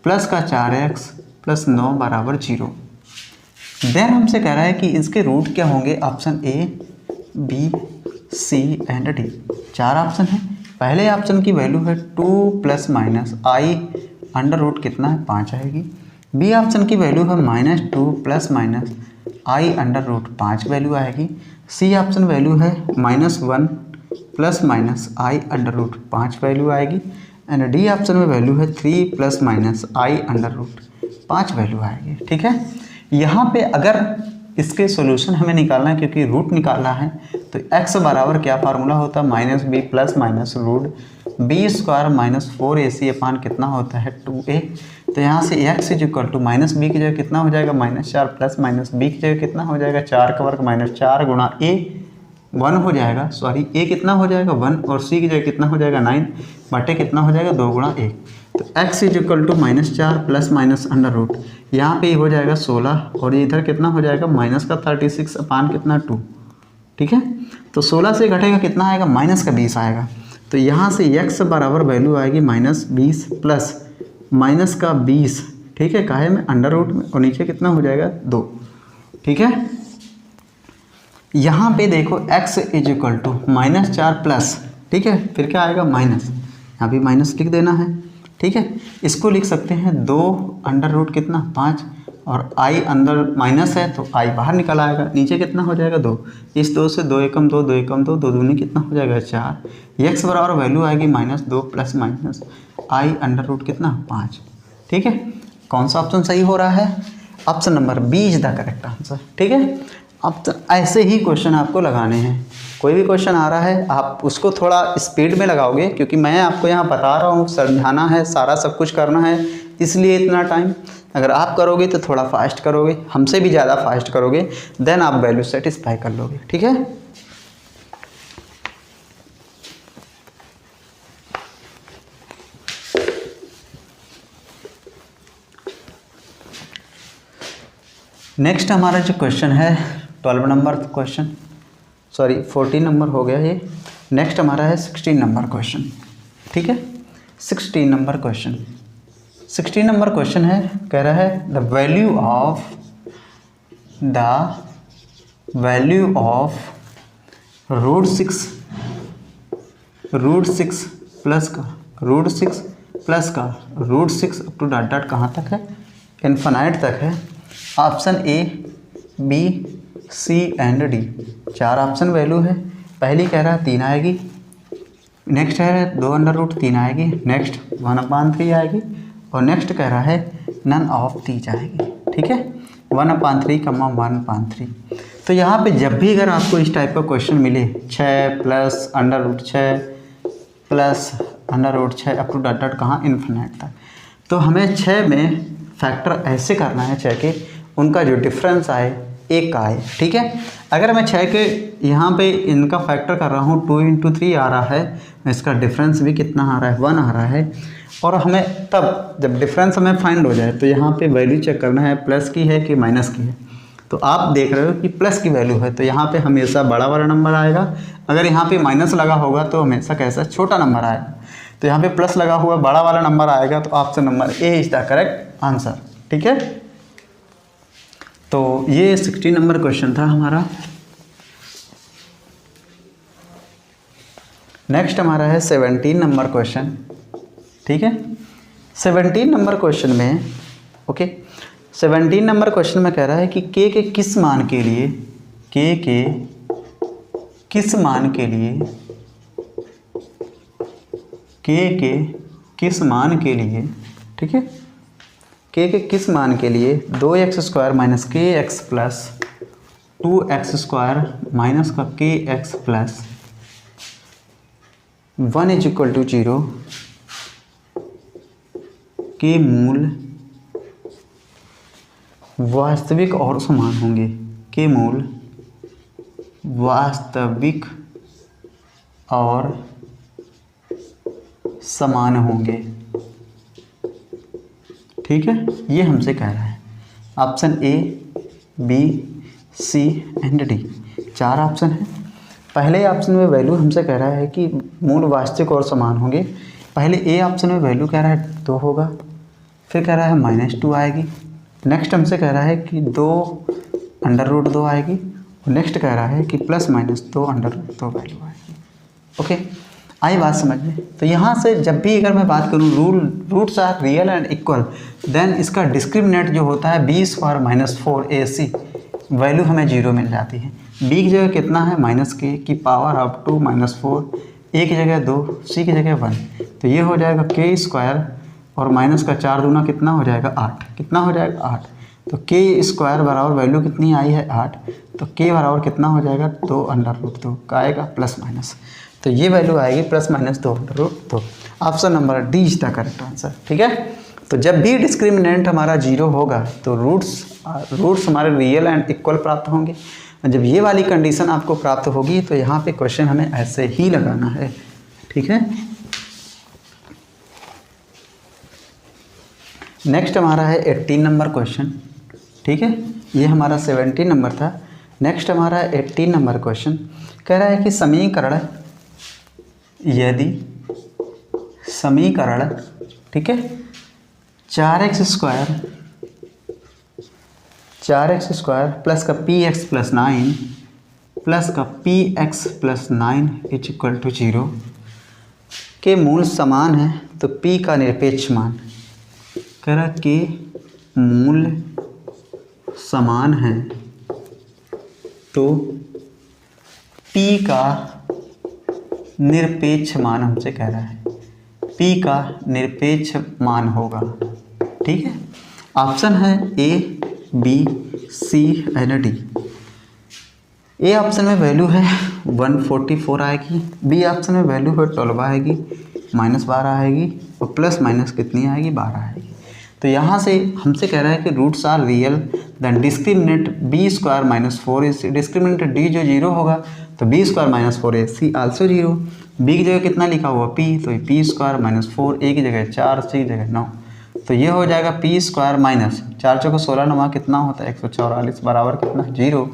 plus का 4x प्लस 9 बराबर 0। देन हमसे कह रहा है कि इसके रूट क्या होंगे, option A, B, C and D. 4 option है। पहले ऑप्शन की वैल्यू है 2 plus minus i under root कितना है, 5 आएगी। बी ऑप्शन की वैल्यू है -2 plus minus i under root 5 value आएगी। सी ऑप्शन वैल्यू है -1 plus minus i under root 5 value आएगी। एंड डी ऑप्शन में वैल्यू है 3 plus minus i under root 5 value आएगी, ठीक है। यहाँ पे अगर इसके सॉल्यूशन हमें निकालना है, क्योंकि रूट निकालना है, तो x बराबर क्या फार्मूला होता है, -b plus minus root b² minus 4ac upon कितना होता है 2a। तो यहाँ से x इक्वल टू -b की जगह कितना हो जाएगा, -4 प्लस माइनस b की जगह कितना हो जाएगा, 4 का वर्ग -4 गुणा a 1 हो जाएगा, सॉरी a कितना हो जाएगा 1, और c की जगह कितना हो जाएगा 9 बटे कितना हो जाएगा 2 गुणा 1। तो x equal to -4 plus minus under root, यहाँ पे हो जाएगा 16 और इधर कितना हो जाएगा माइनस का 36 अपान कितना 2, ठीक है। तो 16 से घटेगा कितना आएगा, माइनस का 20 आएगा। तो यहाँ से x बराबर वैल्यू आएगी -20 प्लस माइनस का 20, ठीक है, काहे में अंडर रूट में, और नीचे कितना हो जाएगा 2, ठीक है। यहाँ पे देखो x इक्वल टू -4 प्लस, ठीक है, फिर क्या आएगा माइनस, यहाँ भी माइनस लिख देना है, ठीक है। इसको लिख सकते हैं 2 अंडर रूट कितना 5, और i अंदर माइनस है तो i बाहर निकल आएगा, नीचे कितना हो जाएगा 2, इस 2 से 2 एकम 2, 2 एकम 2, 2 दूनी कितना हो जाएगा 4। x बराबर वैल्यू आएगी -2 plus minus i under root कितना 5, ठीक है। कौन सा ऑप्शन सही हो रहा है, option number B is the correct answer, ठीक है। अब तो ऐसे ही क्वेश्चन आपको लगाने हैं। कोई भी क्वेश्चन आ रहा है आप उसको थोड़ा स्पीड में लगाओगे, क्योंकि मैं आपको यहाँ बता रहा हूँ, समझाना है, सारा सब कुछ करना है, इसलिए इतना टाइम। अगर आप करोगे तो थोड़ा फास्ट करोगे, हमसे भी ज़्यादा फास्ट करोगे, देन आप वैल्यू सेटिस्फाई कर लोगे, ठीक है। नेक्स्ट हमारा जो क्वेश्चन है 12 नंबर क्वेश्चन, सॉरी 14 नंबर हो गया ये। नेक्स्ट हमारा है 16 नंबर क्वेश्चन, ठीक है। 16 नंबर क्वेश्चन, 16 नंबर क्वेश्चन है, कह रहा है the value of root six plus का root 6 up to dot dot कहाँ तक है, इन्फिनाइट तक है। Option A, B, C and D. 4 option value है। पहली कह रहा है 3 आएगी, नेक्स्ट है 2 अंडर रूट 3 आएगी, नेक्स्ट 1/3 आएगी, और नेक्स्ट कह रहा है नन ऑफ दीज आएगी, ठीक है, 1/3, 1/3। तो यहाँ पे जब भी अगर आपको इस टाइप का क्वेश्चन मिले 6 plus under root 6 plus under root 6 up to dot dot कहाँ इन्फिनिट तक, तो हमें 6 में फैक्टर ऐसे करना है 6 के, उनका जो डिफरेंस आए 1 का आए, ठीक है। अगर मैं 6 के यहाँ पे इनका फैक्टर कर रहा हूँ 2 × 3 आ रहा है, इसका डिफरेंस भी कितना आ रहा है 1 आ रहा है। और हमें तब जब डिफरेंस हमें फाइंड हो जाए तो यहाँ पे वैल्यू चेक करना है प्लस की है कि माइनस की है। तो आप देख रहे हो कि प्लस की वैल्यू है तो यहाँ पे हमेशा बड़ा वाला नंबर आएगा, अगर यहाँ पे माइनस लगा होगा तो हमेशा कैसा छोटा नंबर आएगा। तो यहाँ पे प्लस लगा हुआ बड़ा वाला नंबर आएगा, तो option number A is the correct answer, ठीक है। तो ये 16 नंबर क्वेश्चन था हमारा। नेक्स्ट हमारा है 17 नंबर क्वेश्चन, ठीक है। 17 नंबर क्वेश्चन में 17 नंबर क्वेश्चन में कह रहा है कि के किस मान के लिए किस मान के लिए, ठीक है, के किस मान के लिए 2x² माइनस के एक्स प्लस 2x² माइनस का k x plus 1 is equal to 0 के मूल वास्तविक और समान होंगे, के मूल वास्तविक और समान होंगे। ठीक है, ये हमसे कह रहा है। Option A, B, C and D, 4 option है। पहले ऑप्शन में वैल्यू हमसे कह रहा है कि मूल वास्तविक और समान होंगे। पहले ए ऑप्शन में वैल्यू कह रहा है 2 होगा, फिर कह रहा है -2 आएगी। नेक्स्ट हमसे कह रहा है कि 2 √2 आएगी, और नेक्स्ट कह रहा है कि +-2 √2 वैल्यू आएगी। ओके, आई बात समझ में। तो यहाँ से जब भी अगर मैं बात करूँ roots are real and equal, then इसका डिस्क्रिमिनेंट जो होता है b² -4ac वैल्यू हमें 0 मिल जाती है। b की जगह कितना है -k की पावर ऑफ 2 -4, a की जगह 2, c की जगह 1, तो ये हो जाएगा k² और माइनस का 4 दूना कितना हो जाएगा 8, कितना हो जाएगा 8। तो k² बराबर वैल्यू कितनी आई है 8, तो k बराबर कितना हो जाएगा 2 √2 का आएगा प्लस माइनस, तो ये वैल्यू आएगी +-2 √2। Option number D is the correct answer. ठीक है, तो जब भी डिस्क्रिमिनेंट हमारा 0 होगा तो रूट्स हमारे रियल एंड इक्वल प्राप्त होंगे। जब ये वाली कंडीशन आपको प्राप्त होगी तो यहाँ पे क्वेश्चन हमें ऐसे ही लगाना है। ठीक है, नेक्स्ट हमारा है 18 नंबर क्वेश्चन। ठीक है, ये हमारा 17 नंबर था। नेक्स्ट हमारा 18 नंबर क्वेश्चन कह रहा है कि समीकरण, यदि समीकरण, ठीक है, 4x² प्लस का px प्लस 9 प्लस का px plus 9 is equal to 0 के मूल समान है, तो p का निरपेक्ष मान, कह रहा कि मूल समान है तो p का निरपेक्ष मान हमसे कह रहा है, p का निरपेक्ष मान होगा। ठीक है, ऑप्शन है A, B, C and D. A option में वैल्यू है 144 आएगी, बी ऑप्शन में वैल्यू है 12 आएगी, -12 आएगी, और प्लस माइनस कितनी आएगी 12 आएगी। तो यहाँ से हमसे कह रहा है कि roots are real, then discriminant b² -4ac, discriminant d जो 0 होगा तो b² -4ac आल्सो 0। b की जगह कितना लिखा हुआ p, तो p² -4, a की जगह 4, c की जगह 9, तो ये हो जाएगा p² -4 चौको 16 9 कितना होता है 144 बराबर कितना 0,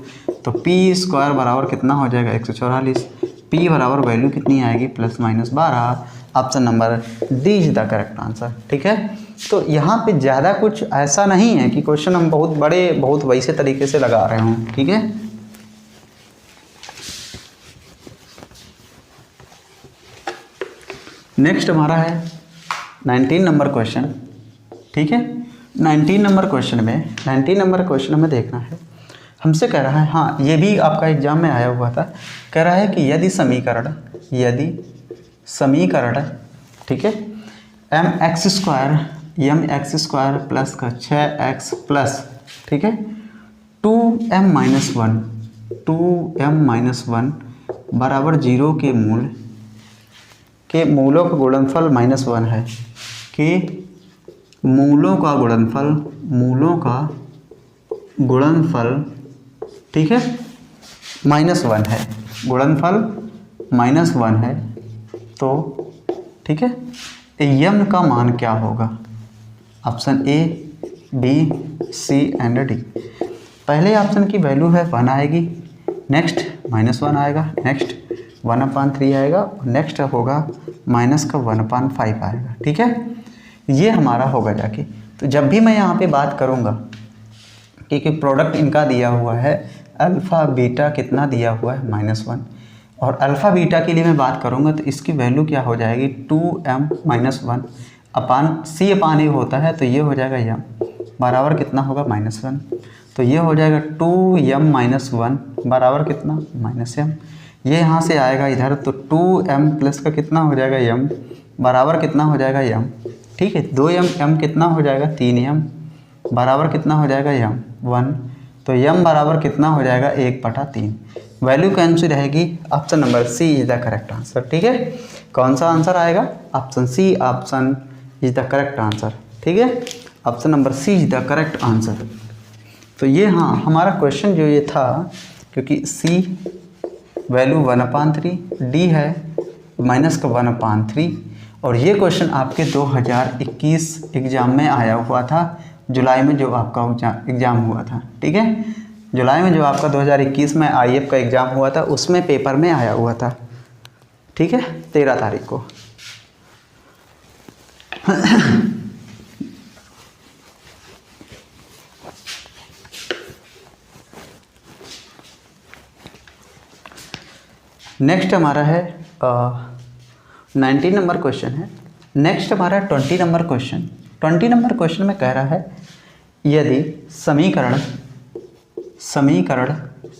तो p² बराबर कितना हो जाएगा 144, p बराबर वैल्यू कितनी आएगी +-12। Option number D is the correct answer. ठीक है, तो यहाँ पे ज़्यादा कुछ ऐसा नहीं है कि क्वेश्चन हम बहुत वैसे तरीके से लगा रहे हों। ठीक है, नेक्स्ट हमारा है 19 नंबर क्वेश्चन। ठीक है, 19 नंबर क्वेश्चन में देखना है, हमसे कह रहा है, हाँ ये भी आपका एग्जाम में आया हुआ था, कह रहा है कि यदि समीकरण, ठीक है, mx² प्लस का 6x प्लस, ठीक है, 2m-1 बराबर 0 के मूलों का गुणनफल -1 है, कि मूलों का गुणनफल, ठीक है, -1 है, गुणनफल -1 है, तो ठीक है, यम का मान क्या होगा? Option A, B, C and D. पहले ऑप्शन की वैल्यू है 1 आएगी, नेक्स्ट -1 आएगा, नेक्स्ट 1/3 आएगा, और नेक्स्ट होगा -1/5 आएगा। ठीक है, ये हमारा होगा जाके। तो जब भी मैं यहाँ पे बात करूँगा कि प्रोडक्ट इनका दिया हुआ है अल्फ़ा बीटा कितना दिया हुआ है -1, और अल्फ़ा बीटा के लिए मैं बात करूँगा तो इसकी वैल्यू क्या हो जाएगी 2m-1 अपान c/a होता है, तो ये हो जाएगा m बराबर कितना होगा -1, तो ये हो जाएगा 2m-1 बराबर कितना -m, ये यहाँ से आएगा इधर, तो 2m प्लस का कितना हो जाएगा m बराबर कितना हो जाएगा m, ठीक है। 2m, m कितना हो जाएगा 3m बराबर कितना हो जाएगा m 1, तो m बराबर कितना हो जाएगा 1/3। वैल्यू कौन सी रहेगी? Option number C is the correct answer, ठीक है। कौन सा आंसर आएगा? Option C, option is the correct answer, ठीक है। Option number C is the correct answer. तो ये हाँ हमारा क्वेश्चन जो ये था, क्योंकि सी वैल्यू 1/3, डी है माइनस का 1/3, और ये क्वेश्चन आपके 2021 एग्ज़ाम में आया हुआ था, जुलाई में जो आपका एग्ज़ाम हुआ था, ठीक है। जुलाई में जो आपका 2021 में आईएफ का एग्ज़ाम हुआ था उसमें पेपर में आया हुआ था, ठीक है, 13 तारीख को। नेक्स्ट हमारा है 19 नंबर क्वेश्चन है। नेक्स्ट हमारा 20 नंबर क्वेश्चन। 20 नंबर क्वेश्चन में कह रहा है यदि समीकरण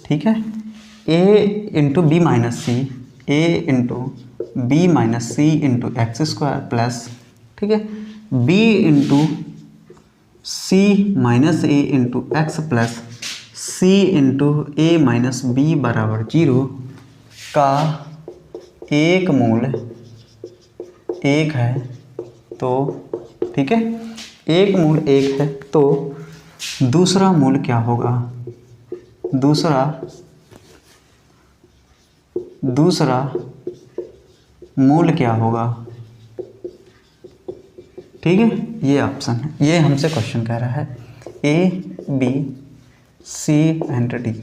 ठीक है a into B minus C, a into B minus C into X square plus, ठीक है, b into C minus A into x plus c into A minus B बराबर 0 का एक मूल 1 है, तो ठीक है, एक मूल 1 है, तो दूसरा मूल क्या होगा? दूसरा मूल क्या होगा? ठीक है, ये ऑप्शन है, ये हमसे क्वेश्चन कह रहा है। A, B, C and D,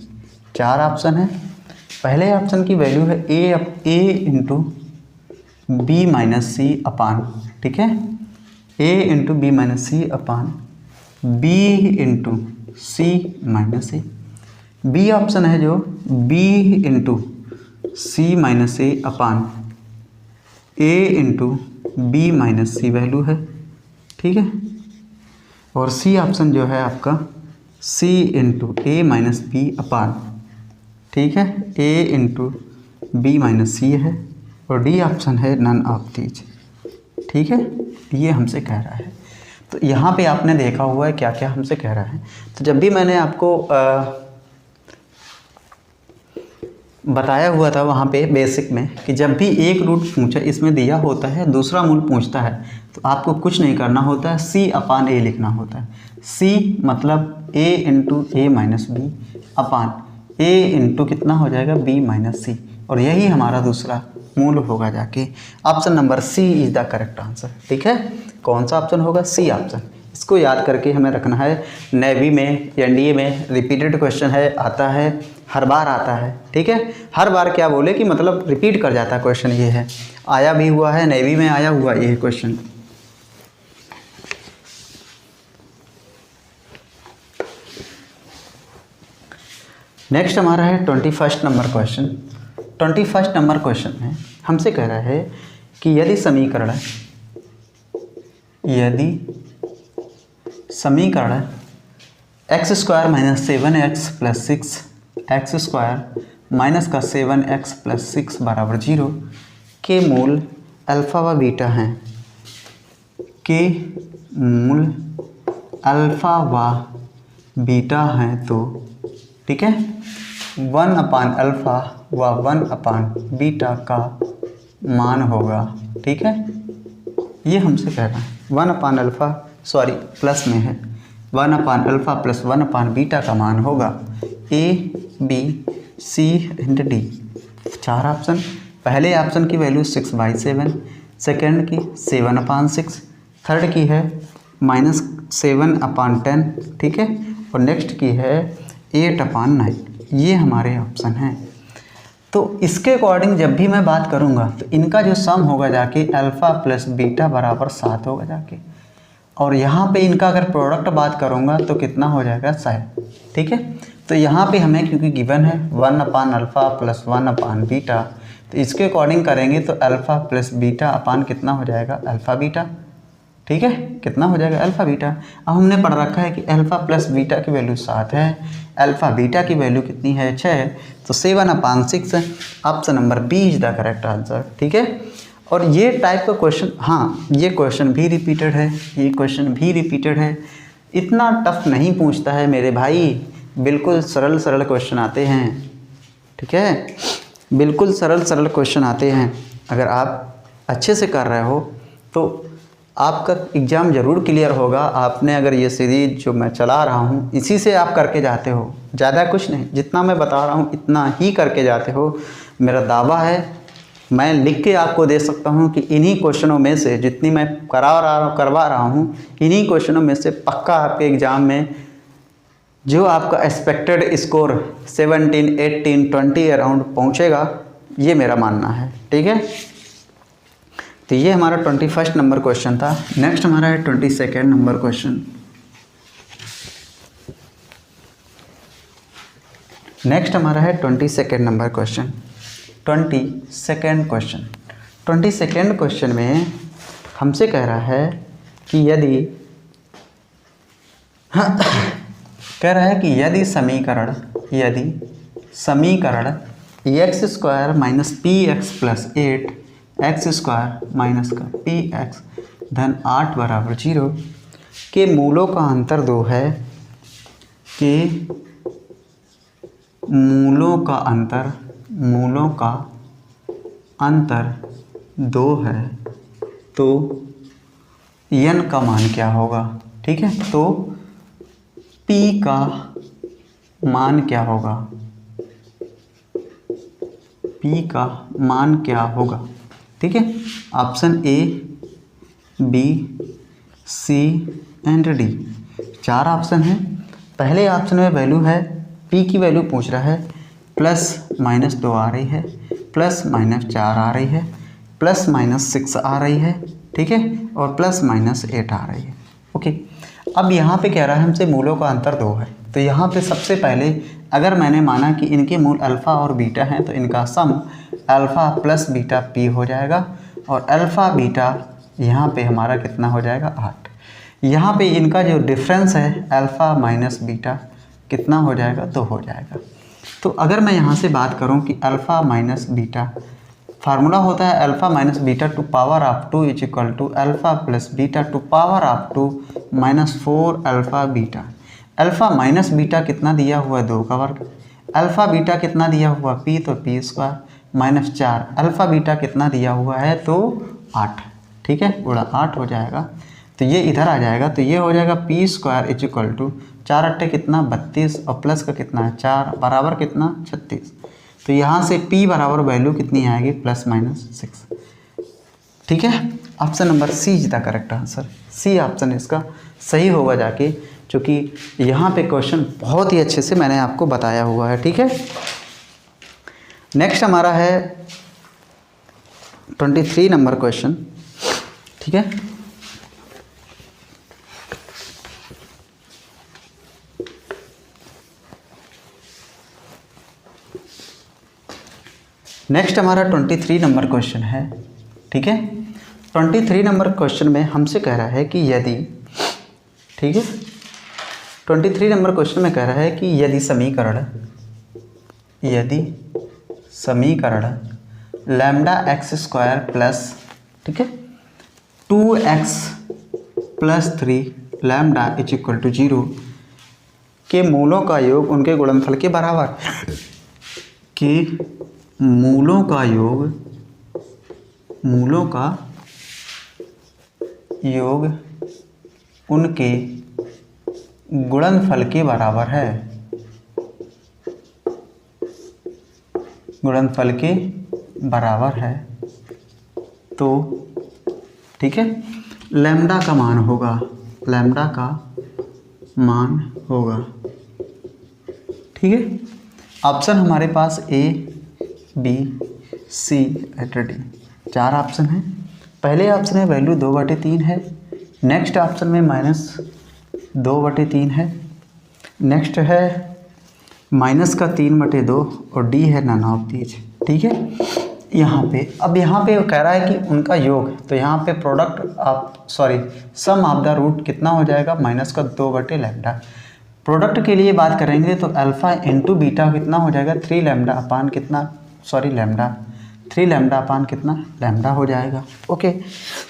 4 option है। पहले ऑप्शन की वैल्यू है A into B minus C upon, ठीक है, A into B minus C upon B into C minus A. B option है जो B into C minus A upon A into B minus C value है, ठीक है, और C option जो है आपका C into A minus B upon, ठीक है, ए इंटू बी माइनस सी है, और डी ऑप्शन है नन ऑफ दीज, ठीक है। ये हमसे कह रहा है। तो यहाँ पे आपने देखा हुआ है क्या क्या हमसे कह रहा है। तो जब भी मैंने आपको बताया हुआ था वहाँ पे बेसिक में कि जब भी एक रूट पूछा इसमें दिया होता है, दूसरा मूल पूछता है, तो आपको कुछ नहीं करना होता है, सी अपान ए लिखना होता है। सी मतलब ए into A minus B upon A into कितना हो जाएगा बी माइनस सी, और यही हमारा दूसरा मूल होगा जाके। Option number C is the correct answer, ठीक है। कौन सा ऑप्शन होगा? C option. इसको याद करके हमें रखना है। नेवी में, एनडीए में रिपीटेड क्वेश्चन है, आता है, हर बार आता है, ठीक है। हर बार क्या बोले कि मतलब रिपीट कर जाता है क्वेश्चन, ये है, आया भी हुआ है, नेवी में आया हुआ ये क्वेश्चन। नेक्स्ट हमारा है 21 नंबर क्वेश्चन। 21 नंबर क्वेश्चन में हमसे कह रहा है कि यदि समीकरण x square minus 7x plus 6 x square minus का 7x प्लस 6 बराबर 0 के मूल अल्फ़ा व बीटा हैं, के मूल अल्फ़ा व बीटा हैं, तो ठीक है 1 अपान अल्फ़ा व 1 अपान बीटा का मान होगा, ठीक है। ये हमसे कह रहा है 1 अपान अल्फ़ा, सॉरी प्लस में है, 1 upon alpha plus 1 upon beta का मान होगा A, B, C and D. 4 option. पहले ऑप्शन की वैल्यू 6/7, सेकेंड की 7/6, थर्ड की है -7/10, ठीक है, और नेक्स्ट की है 8/9। ये हमारे ऑप्शन हैं। तो इसके अकॉर्डिंग जब भी मैं बात करूँगा तो इनका जो सम होगा जाके अल्फ़ा प्लस बीटा बराबर 7 होगा जाके, और यहाँ पे इनका अगर प्रोडक्ट बात करूँगा तो कितना हो जाएगा 7, ठीक है। तो यहाँ पे हमें क्योंकि गिवन है 1 upon alpha plus 1 upon beta, तो इसके अकॉर्डिंग करेंगे तो अल्फ़ा प्लस बीटा अपान कितना हो जाएगा अल्फ़ा बीटा, ठीक है, कितना हो जाएगा अल्फ़ा बीटा। अब हमने पढ़ रखा है कि अल्फ़ा प्लस बीटा की वैल्यू 7 है, अल्फ़ा बीटा की वैल्यू कितनी है 6, तो 7/6 option number B is the correct answer, ठीक है। और ये टाइप का क्वेश्चन, हाँ ये क्वेश्चन भी रिपीटेड है, ये क्वेश्चन भी रिपीटेड है, इतना टफ नहीं पूछता है मेरे भाई, बिल्कुल सरल सरल क्वेश्चन आते हैं, ठीक है, बिल्कुल सरल सरल क्वेश्चन आते हैं। अगर आप अच्छे से कर रहे हो तो आपका एग्ज़ाम ज़रूर क्लियर होगा। आपने अगर ये सीरीज जो मैं चला रहा हूँ इसी से आप करके जाते हो, ज़्यादा कुछ नहीं, जितना मैं बता रहा हूँ इतना ही करके जाते हो। मेरा दावा है, मैं लिख के आपको दे सकता हूँ कि इन्हीं क्वेश्चनों में से जितनी मैं करवा रहा हूँ इन्हीं क्वेश्चनों में से पक्का आपके एग्ज़ाम में जो आपका एक्सपेक्टेड स्कोर 17, 18, 20 अराउंड पहुँचेगा, ये मेरा मानना है, ठीक है। तो ये हमारा 21 नंबर क्वेश्चन था। नेक्स्ट हमारा है 22 नंबर क्वेश्चन। नेक्स्ट हमारा है 22 नंबर क्वेश्चन। 22 क्वेश्चन में हमसे कह रहा है कि यदि समीकरण x² minus px plus 8 x² minus का px धन 8 बराबर 0 के मूलों का अंतर 2 है, के मूलों का अंतर 2 है, तो n का मान क्या होगा, ठीक है। तो p का मान क्या होगा, p का मान क्या होगा, ठीक है। Option A, B, C and D, 4 option है। पहले ऑप्शन में वैल्यू है, p की वैल्यू पूछ रहा है, प्लस माइनस 2 आ रही है, प्लस माइनस 4 आ रही है, प्लस माइनस 6 आ रही है, ठीक है, और प्लस माइनस 8 आ रही है, ओके। अब यहाँ पे कह रहा है हमसे मूलों का अंतर 2 है, तो यहाँ पे सबसे पहले अगर मैंने माना कि इनके मूल अल्फ़ा और बीटा हैं तो इनका सम अल्फ़ा प्लस बीटा p हो जाएगा, और अल्फ़ा बीटा यहाँ पे हमारा कितना हो जाएगा 8। यहाँ पे इनका जो डिफरेंस है अल्फ़ा माइनस बीटा कितना हो जाएगा, 2 हो जाएगा। तो अगर मैं यहाँ से बात करूँ कि अल्फ़ा माइनस बीटा, फार्मूला होता है alpha minus beta to power of 2 is equal to alpha plus beta to power of 2 minus 4 alpha beta. Alpha minus beta कितना दिया हुआ है, 2 का वर्ग, अल्फ़ा बीटा कितना दिया हुआ p, तो p² माइनस 4, अल्फ़ा बीटा कितना दिया हुआ है, तो 8, ठीक है, गुणा 8 हो जाएगा। तो ये इधर आ जाएगा, तो ये हो जाएगा p² इज इक्वल टू 4 अट्ठे कितना 32, और प्लस का कितना है 4 बराबर कितना 36। तो यहाँ से p बराबर वैल्यू कितनी आएगी, प्लस माइनस 6, ठीक है। Option number C is the correct answer, C option इसका सही होगा जाके, क्योंकि यहाँ पे क्वेश्चन बहुत ही अच्छे से मैंने आपको बताया हुआ है, ठीक है। नेक्स्ट हमारा है 23 नंबर क्वेश्चन, ठीक है। नेक्स्ट हमारा 23 नंबर क्वेश्चन है, ठीक है। 23 नंबर क्वेश्चन में हमसे कह रहा है कि यदि, ठीक है, 23 नंबर क्वेश्चन में कह रहा है कि यदि समीकरण लैम्डा x² प्लस, ठीक है, 2x plus 3 lambda is equal to 0 के मूलों का योग उनके गुणनफल के बराबर, के मूलों का योग उनके गुणनफल के बराबर है, गुणनफल के बराबर है, तो ठीक है, लैम्डा का मान होगा, ठीक है। ऑप्शन हमारे पास A, B, C and D, 4 option हैं। पहले ऑप्शन में वैल्यू 2/3 है, नेक्स्ट ऑप्शन में माइनस 2/3 है, नेक्स्ट है माइनस का 3/2 और डी है नन ऑफ दीज, ठीक है। यहाँ पे कह रहा है कि उनका योग, तो यहाँ पे सम ऑफ द रूट कितना हो जाएगा, माइनस का 2/λ। प्रोडक्ट के लिए बात करेंगे तो अल्फ़ा इंटू बीटा कितना हो जाएगा, 3 लैम्डा अपान कितना, लैम्डा 3 लैम्डा अपान कितना लैम्डा हो जाएगा। ओके,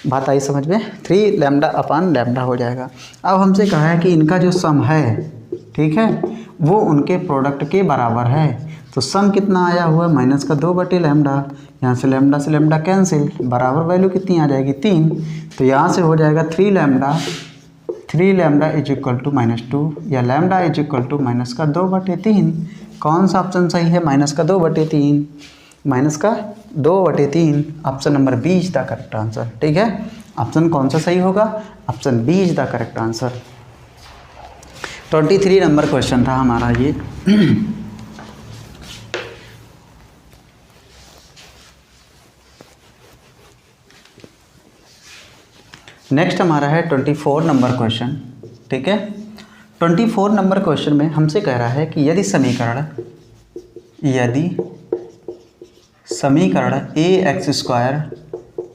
बात आई समझ में, 3 लैम्डा अपान लैम्डा हो जाएगा। अब हमसे कहा है कि इनका जो सम है, ठीक है, वो उनके प्रोडक्ट के बराबर है। तो सम कितना आया हुआ है -2/लैम्डा, यहाँ से लैम्डा कैंसिल, बराबर वैल्यू कितनी आ जाएगी 3। तो यहाँ से हो जाएगा 3 लैम्डा इज इक्वल टू -2 या लैम्डा इज इक्वल टू -2/3। कौन सा ऑप्शन सही है? -2/3, -2/3। Option number B is the correct answer. ठीक है, ऑप्शन कौन सा सही होगा? Option B is the correct answer. 23 नंबर क्वेश्चन था हमारा ये। नेक्स्ट हमारा है 24 नंबर क्वेश्चन। ठीक है, 24 नंबर क्वेश्चन में हमसे कह रहा है कि यदि समीकरण ax²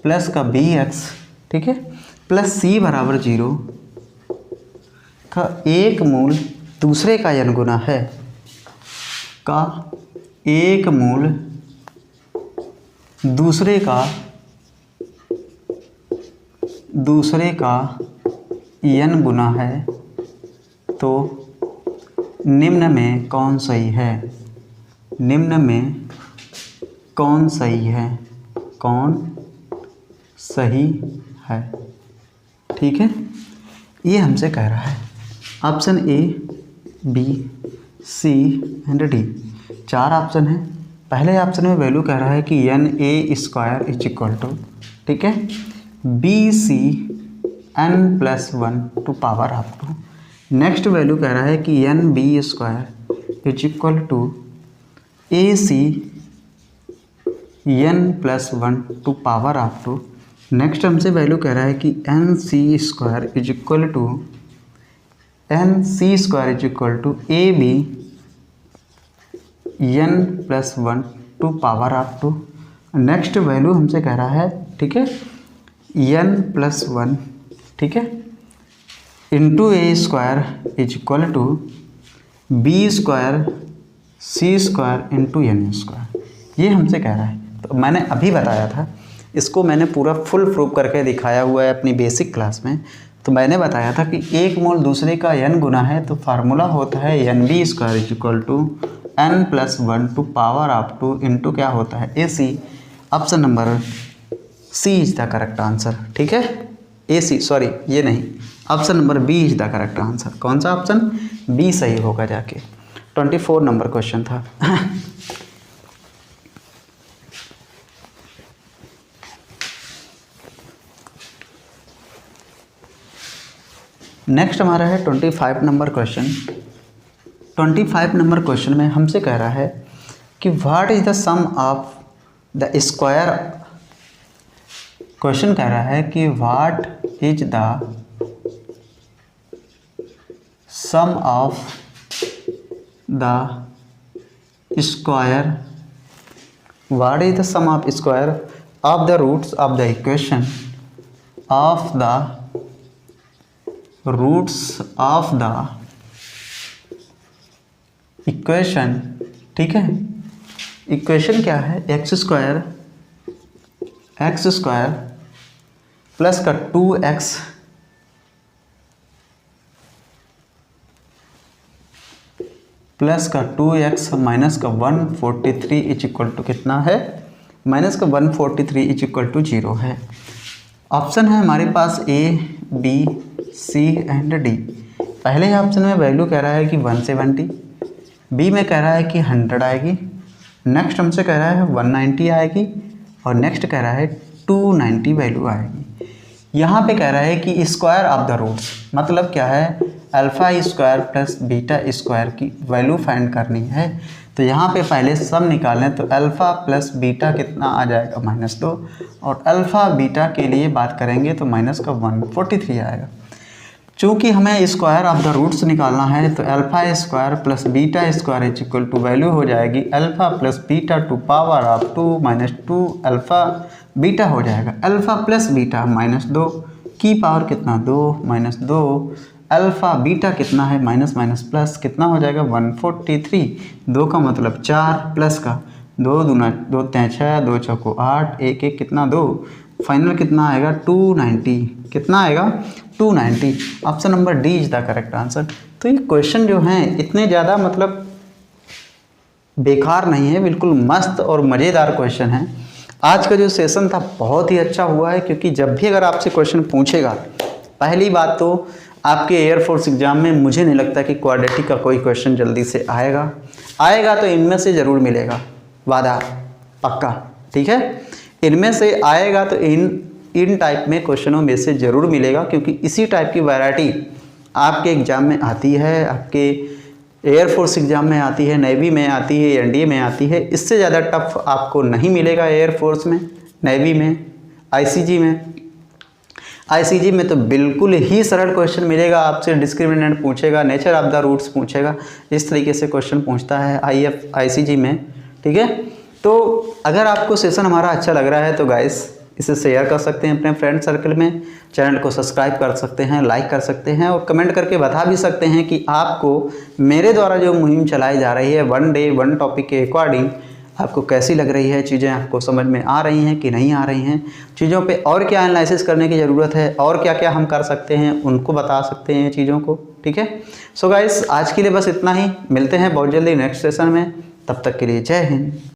प्लस का bx, ठीक है, प्लस c बराबर 0 का एक मूल दूसरे का n गुना है, का एक मूल दूसरे का n गुना है, तो निम्न में कौन सही है? निम्न में कौन सही है? कौन सही है? ठीक है, ये हमसे कह रहा है। Option A, B, C and D, 4 option है। पहले ऑप्शन में वैल्यू कह रहा है कि na² इज इक्वल टू, ठीक है, bc n+1 to power of 2। Next value कह रहा है कि nb² is equal to ac n+1 to power of 2। Next हमसे वैल्यू कह रहा है कि nc² is equal to ab n+1 to power of 2। Next value हमसे कह रहा है, ठीक है, n+1, ठीक है, into a² is equal to b² c² into n²। ये हमसे कह रहा है। तो मैंने अभी बताया था, इसको मैंने पूरा फुल प्रूफ करके दिखाया हुआ है अपनी बेसिक क्लास में। तो मैंने बताया था कि एक मोल दूसरे का n गुना है, तो फार्मूला होता है nb² is equal to n+1 to power of 2 into क्या होता है ac। Option number C is the correct answer. ठीक है, AC, सॉरी ये नहीं, option number B is the correct answer. कौन सा ऑप्शन? बी सही होगा जाके। 24 नंबर क्वेश्चन था। नेक्स्ट हमारा है 25 नंबर क्वेश्चन। 25 नंबर क्वेश्चन में हमसे कह रहा है कि what is the sum of the square. Question कह रहा है कि what is the sum of the square, what is the sum of square of the roots of the equation, of the roots of the equation. ठीक है, equation क्या है? x² plus का 2x plus का 2x माइनस का 143 is equal to कितना है? Minus का 143 इज इक्वल टू 0 है। ऑप्शन है हमारे पास A, B, C and D। पहले ऑप्शन में वैल्यू कह रहा है कि 170, बी में कह रहा है कि 100 आएगी, नेक्स्ट हमसे कह रहा है 190 आएगी, और नेक्स्ट कह रहा है 290 वैल्यू आएगी। यहाँ पे कह रहा है कि स्क्वायर ऑफ द रूट्स, मतलब क्या है? α² प्लस β² की वैल्यू फाइंड करनी है। तो यहाँ पे पहले सम निकालें, तो अल्फ़ा प्लस बीटा कितना आ जाएगा? -2, और अल्फ़ा बीटा के लिए बात करेंगे तो माइनस का 143 आएगा। चूँकि हमें स्क्वायर ऑफ द रूट्स निकालना है, तो α² plus β² is equal to value हो जाएगी alpha plus beta to power of 2 minus 2 alpha beta हो जाएगा। अल्फ़ा प्लस बीटा -2 की पावर कितना? 2 माइनस 2, अल्फ़ा बीटा कितना है? माइनस माइनस प्लस कितना हो जाएगा? 143। 2 का मतलब 4 प्लस का 2 दूना 2 तें 6, 2 चौको 8, 1 1 कितना 2, फाइनल कितना आएगा 290, कितना आएगा 290। Option number D is the correct answer. तो ये क्वेश्चन जो हैं इतने ज़्यादा मतलब बेकार नहीं है, बिल्कुल मस्त और मज़ेदार क्वेश्चन है। आज का जो सेशन था बहुत ही अच्छा हुआ है, क्योंकि जब भी अगर आपसे क्वेश्चन पूछेगा, पहली बात तो आपके एयरफोर्स एग्ज़ाम में मुझे नहीं लगता कि क्वाड्रेटिक का कोई क्वेश्चन जल्दी से आएगा तो इनमें से ज़रूर मिलेगा, वादा पक्का, ठीक है। इनमें से आएगा तो इन टाइप में क्वेश्चनों में से ज़रूर मिलेगा, क्योंकि इसी टाइप की वैरायटी आपके एग्ज़ाम में आती है, आपके एयरफोर्स एग्ज़ाम में आती है, नेवी में आती है, एनडीए में आती है। इससे ज़्यादा टफ आपको नहीं मिलेगा एयरफोर्स में, नेवी में, आईसीजी में तो बिल्कुल ही सरल क्वेश्चन मिलेगा। आपसे डिस्क्रिमिनेंट पूछेगा, नेचर ऑफ द रूट्स पूछेगा, इस तरीके से क्वेश्चन पूछता है आईसीजी में, ठीक है। तो अगर आपको सेशन हमारा अच्छा लग रहा है तो गाइस इसे शेयर कर सकते हैं अपने फ्रेंड सर्कल में, चैनल को सब्सक्राइब कर सकते हैं, लाइक कर सकते हैं और कमेंट करके बता भी सकते हैं कि आपको मेरे द्वारा जो मुहिम चलाई जा रही है 1 डे 1 टॉपिक के अकॉर्डिंग आपको कैसी लग रही है, चीज़ें आपको समझ में आ रही हैं कि नहीं आ रही हैं, चीज़ों पे और क्या एनालिसिस करने की ज़रूरत है और क्या क्या हम कर सकते हैं उनको बता सकते हैं चीज़ों को, ठीक है। सो गाइस आज के लिए बस इतना ही, मिलते हैं बहुत जल्दी नेक्स्ट सेशन में, तब तक के लिए जय हिंद।